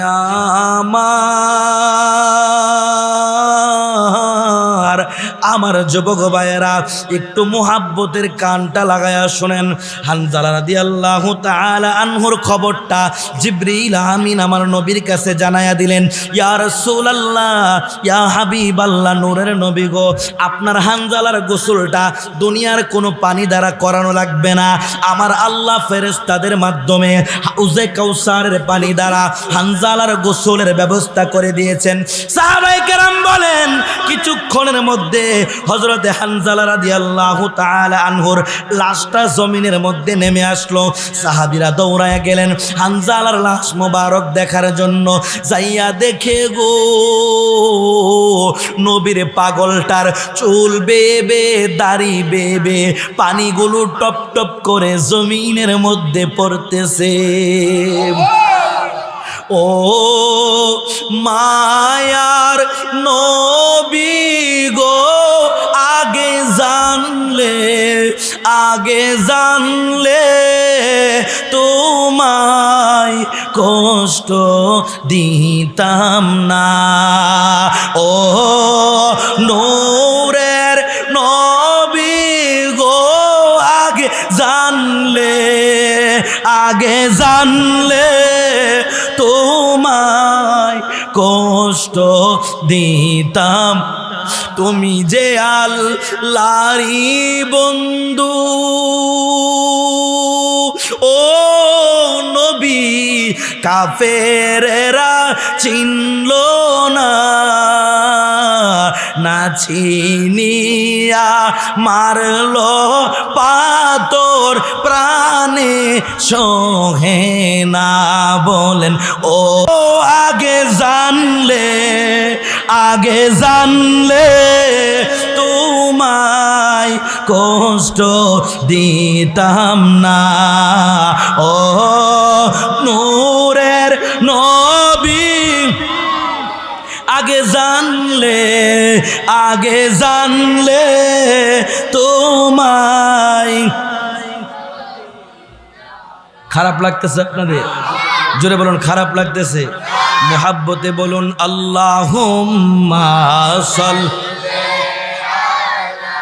আমার যুবক ভাইয়েরা, একটু মুহাব্বতের কানটা লাগায়া শুনেন। হানজালা রাদিয়াল্লাহু তাআলা আনহুর খবরটা জিবরিল আমিন আমার নবীর কাছে জানায়া দিলেন। ইয়া রাসূলুল্লাহ, ইয়া হাবিবাল্লাহ, নূরের নবী গো, আপনার হানজালার গোসলটা দুনিয়ার কোনো পানি দ্বারা করানো লাগবে না। আমার আল্লাহ ফেরেশতাদের মাধ্যমে হাউজে কাউসারের পানি দ্বারা হানজালার গোসলের ব্যবস্থা করে দিয়েছেন। সাহাবায়ে কেরাম বলেন, কিছুক্ষণের মধ্যে হযরতে হানজালা রাদিয়াল্লাহু তাআলা আনহুর লাশটা জমিনের মধ্যে নেমে আসলো। সাহাবীরা দৌড়ায়া গেলেন হানজালার লাশ মোবারক দেখার জন্য। যাইয়া দেখে গো, নবীর পাগলটার চুল বেবে, দাড়ি বেবে, পানিগুলো টপ টপ করে জমিনের মধ্যে পড়তেছে। ও মায়ার নবী গো, আগে জানলে, আগে জানলে তোমায় কষ্ট দিতাম না। ও নূরের নবী গো, আগে জানলে, আগে জানলে তোমায় কষ্ট দিতাম। তুমি যে আল্লাহরই বন্ধু, ও নবী কাফেরেরা চিনল না, না চিনিয়া মারল পাথর প্রাণে সহে না। বলেন ও আগে জানলে তোমায় কষ্ট দিতাম না। ও নূরের নবী আগে জানলে তোমায়। খারাপ লাগতেছে আপনাদের? জোরে বলুন খারাপ লাগতেছে? মুহাব্বতে বলুন আল্লাহুম্মা সাল্লি আলা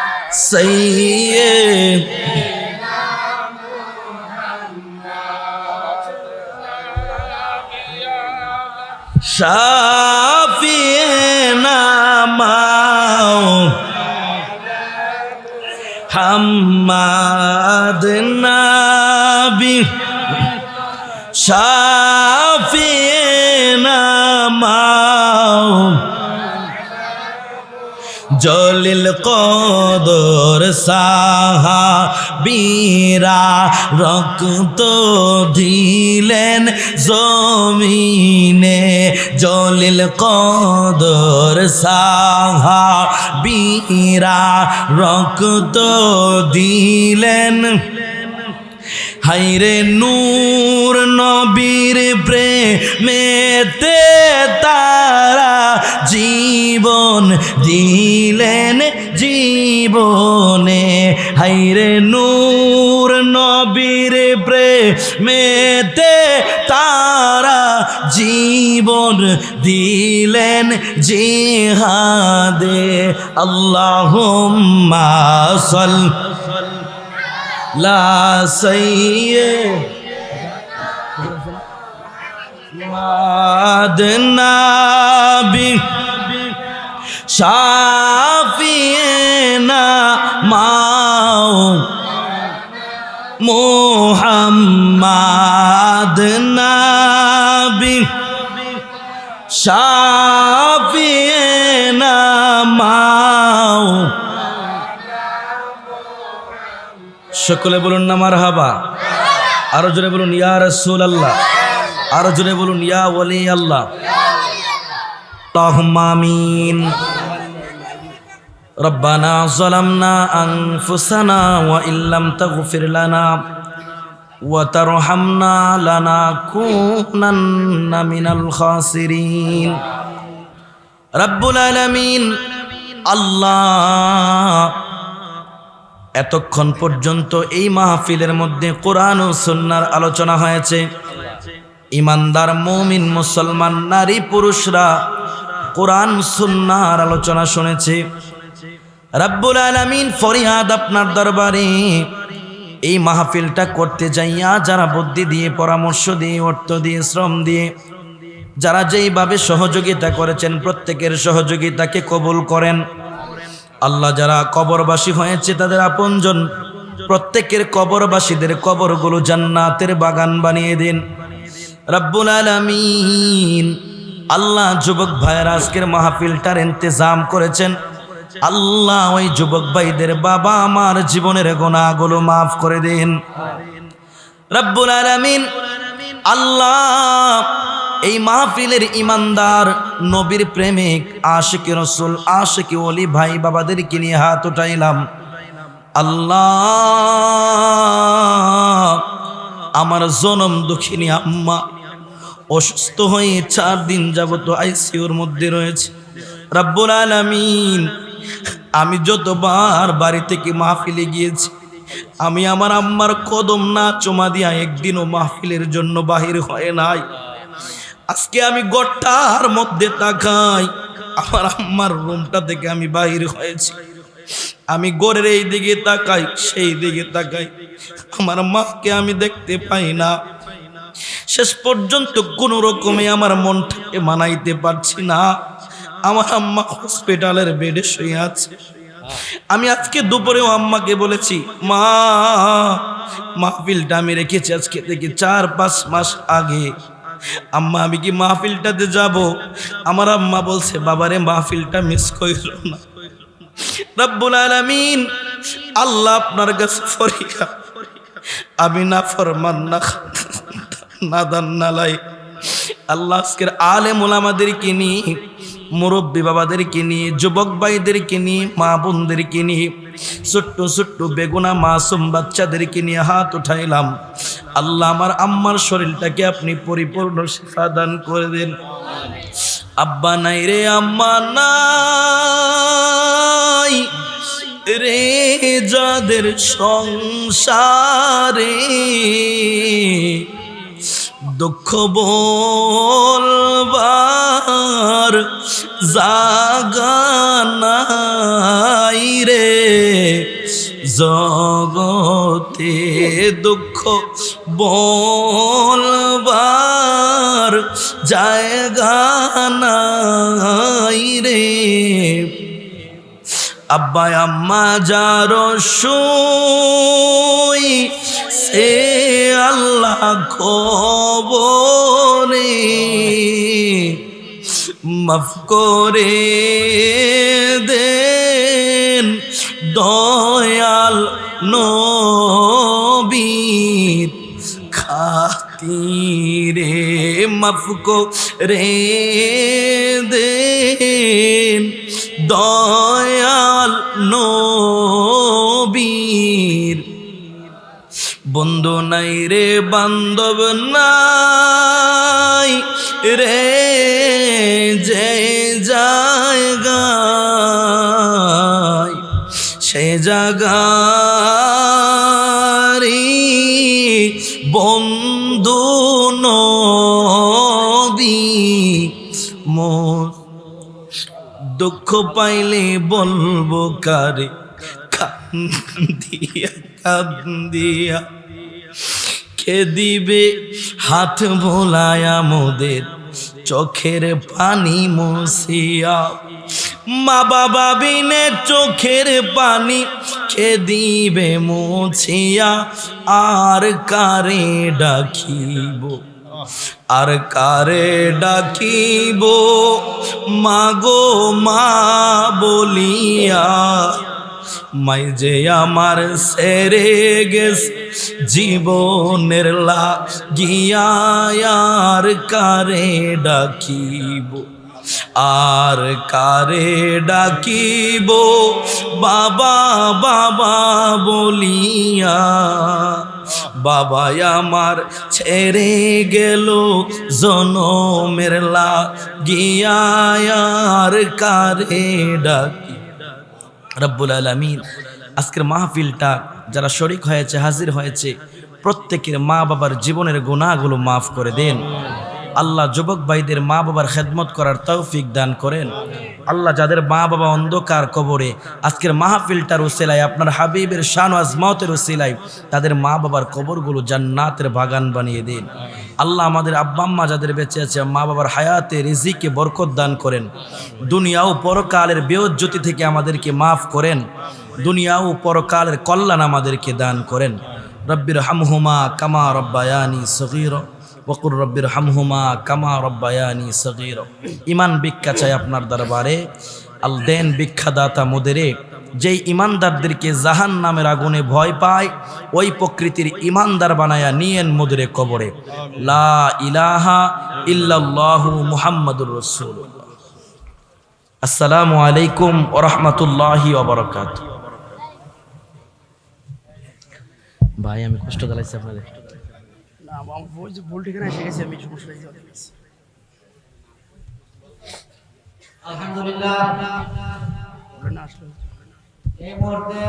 সাইয়্যিদিনা মুহাম্মদ শাফিনা মুহাম্মদ নবী শাফিনা জলিল কদর সাহাবীরা রক্ত দিলেন জমিনে। জলিল কদর সাহাবীরা রক্ত দিলেন। হায়রে নূর নবীর প্রেমেতে তারা জীবন দিলেন জীবনে। হায়রে নূর নবীর প্রেমেতে তারা জীবন দিলেন জিহাদে। আল্লাহুম্মা সাল্লি লা সাইয়্যিদিনা নবী শাফিনা মুহাম্মদ নবী শাফিনা সকলে বলুন না মারহাবা। আরো জোরে বলুন ইয়া রাসূলুল্লাহ। আরো জোরে বলুন ইয়া ওয়ালি আল্লাহ। আল্লাহুম্মা আমিন। রব্বানা যালামনা আনফুসানা ওয়া ইল্লাম তাগফির লানা ওয়া তারহামনা লানাকুনান্না মিনাল খাসিরিন। রব্বুল আলামিন আল্লাহ, এতক্ষণ পর্যন্ত এই মাহফিলের মধ্যে কোরআন ও সুন্নাহর আলোচনা হয়েছে। ইমানদার মুমিন মুসলমান নারী পুরুষরা কোরআন সুন্নাহর আলোচনা শুনেছে। রব্বুল আলামিন ফরিয়াদ আপনার দরবারে, এই মাহফিলটা করতে যাইয়া যারা বুদ্ধি দিয়ে, পরামর্শ দিয়ে, অর্থ দিয়ে, শ্রম দিয়ে যারা যেইভাবে সহযোগিতা করেছেন প্রত্যেকের সহযোগিতাকে কবুল করেন। আল্লাহ, যারা কবরবাসী হয়েছে তাদের আপনজন প্রত্যেকের কবরবাসীদের কবরগুলো জান্নাতের বাগান বানিয়ে দিন রব্বুল আলামিন। আল্লাহ, যুবক ভাইয়েরা আজকের মাহফিলটার ইন্তজাম করেছেন, আল্লাহ ওই যুবক ভাইদের বাবা আমার জীবনের গুনাহগুলো মাফ করে দিন রব্বুল আলামিন। আল্লাহ, এই মাহফিলের ইমানদার নবীর প্রেমিক আশিকি রাসূল আশিকি ওলি ভাই বাবাদেরকে নিয়ে হাত উঠাইলাম। আল্লাহ, আমার জনম দুঃখিনী আম্মা অসুস্থ হয়ে 4 দিন যাবত আইসিইউর মধ্যে রয়েছে রব্বুল আলামিন। আমি যতবার বাড়ি থেকে মাহফিলে গিয়েছি, আমি আমার আম্মার কদম না চুমা দিয়া একদিনও মাহফিলের জন্য বাহির হয় নাই। আজকে আমি গড়টার মধ্যে তাকাই, আমার আম্মার রুমটা থেকে আমি বাহির হয়েছি। আমি গড়ের এই দিকে তাকাই, সেই দিকে তাকাই, আমার মাকে আমি দেখতে পাই না। শেষ পর্যন্ত কোনো রকমে আমার মনটাকে মানাইতে পারছি না। আমার আম্মা হসপিটালের বেডে শুয়ে আছে, আমি আজকে দুপুরেও আম্মাকে বলেছি, মা মাহফিলটা আমি রেখেছি আজকে থেকে 4-5 মাস আগে। আম্মা আমি কি মাহফিলটাতে যাব? আমার আম্মা বলছে, বাবারে মাহফিলটা মিস কইরো না। রব্বুল আলামিন আল্লাহ আপনার কাছে ফরিয়া, আমি না ফরমান না নাদান নালাই আল্লাহ আজকের আলেম ওলামাদেরকে নিয়ে, মুরব্বী বাবাদেরকে নিয়ে, যুবক ভাইদেরকে নিয়ে, মা বোনদেরকে নিয়ে, ছোট্ট ছোট্ট বেগুনা মাসুম বাচ্চাদেরকে নিয়ে হাত উঠাইলাম। আল্লাহ আমার আম্মার শরীরটাকে আপনি পরিপূর্ণ শিফা দান করে দেন। আব্বা নাই রে, আম্মা নাই রে, যাদের সংসারে দুঃখ বলবার জাগা নাই রে, জগতে দুঃখ বলবার জায়গা নাই রে। আব্বা আম্মা যার সই সে আল্লাহ খবরে মাফ করে দেন দয়াল নবীর খাতিরে, মাফ করে দেন দয়াল নবীর। বন্ধু নাই রে, বান্ধব নাই রে, যে জায়গায় সে জায়গারি বন্ধু নবী। দুঃখ পাইলে বলবো কারে, কান্দিয়া কান্দিয়া কে দিবে হাত ভোলায়া মোদের চোখের পানি মুছিয়া। মা বাবা বিনে চোখের পানি কে দিবে মুছিয়া, আর কারে ডাকিব, আর কারে ডাকিব মাগো মা বলিয়া। মাই যে আমার সেরে গেছে জীবনের লাগিয়া, আর কারে ডাকিব, আর কারে ডাকিব বাবা বাবা বলিয়া। বাবা আমার ছেড়ে গেল জনমের লাগিয়া, আর কারে ডাকি। রব্বুল আলামিন আজকের মাহফিলটা যারা শরীক হয়েছে, হাজির হয়েছে, প্রত্যেকের মা বাবার জীবনের গুনাহগুলো মাফ করে দেন। আল্লাহ যুবক ভাইদের মা বাবার খেদমত করার তৌফিক দান করেন। আল্লাহ যাদের মা বাবা অন্ধকার কবরে, আজকের মাহফিলটার উসিলায়, আপনার হাবিবের শান আজমতের উসিলায় তাদের মা বাবার কবরগুলো জান্নাতের বাগান বানিয়ে দিন। আল্লাহ আমাদের আব্বা আম্মা যাদের বেঁচে আছে, মা বাবার হায়াতে রিজিকে বরকত দান করেন। দুনিয়া ও পরকালের বেয়জ্জতি থেকে আমাদেরকে মাফ করেন। দুনিয়া ও পরকালের কল্যাণ আমাদেরকে দান করেন। রব্বির হামহুমা কামা রব্বায়ানি সগীরা ওয়াকুর রব্বির হামহুমা কামা রব্বায়ানি সগীরা। ইমান ভিক্ষা চাই আপনার দরবারে, আল দেন ভিক্ষাদাতা মোদেরে। যেই ইমানদারদেরকে জাহান নামের আগুনে ভয় পায়, ওই প্রকৃতির ইমানদার বানায়া নিয়েন মোদেরে কবরে। লা ইলাহা ইল্লাল্লাহু মুহাম্মাদুর রাসূলুল্লাহ। আসসালামু আলাইকুম ওয়া রাহমাতুল্লাহি ওয়া বারাকাতুহু। ভাই আমি কষ্ট দিলাইছি আপনাদের। না আমার ভুল ঠিকানা এসে গেছে, আমি সমস্যা নেই। আলহামদুলিল্লাহ না আসলে এই মুহূর্তে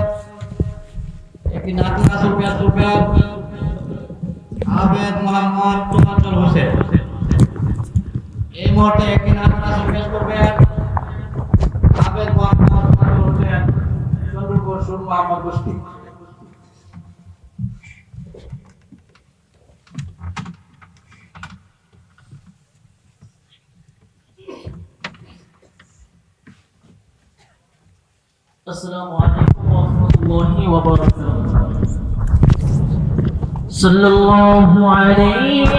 একটি নাতি নাসুর পেশ করবেন আবেদ মোহাম্মদ তোফাজ্জল হোসেন। এই মুহূর্তে একটি নাতি নাসুর পেশ করবেন আবেদ মোহাম্মদ তোফাজ্জল হোসেন, চন্দ্রপুর সুর মোহাম্মদ গোষ্ঠী। السلام عليكم ورحمة الله وبركاته. صلى الله عليك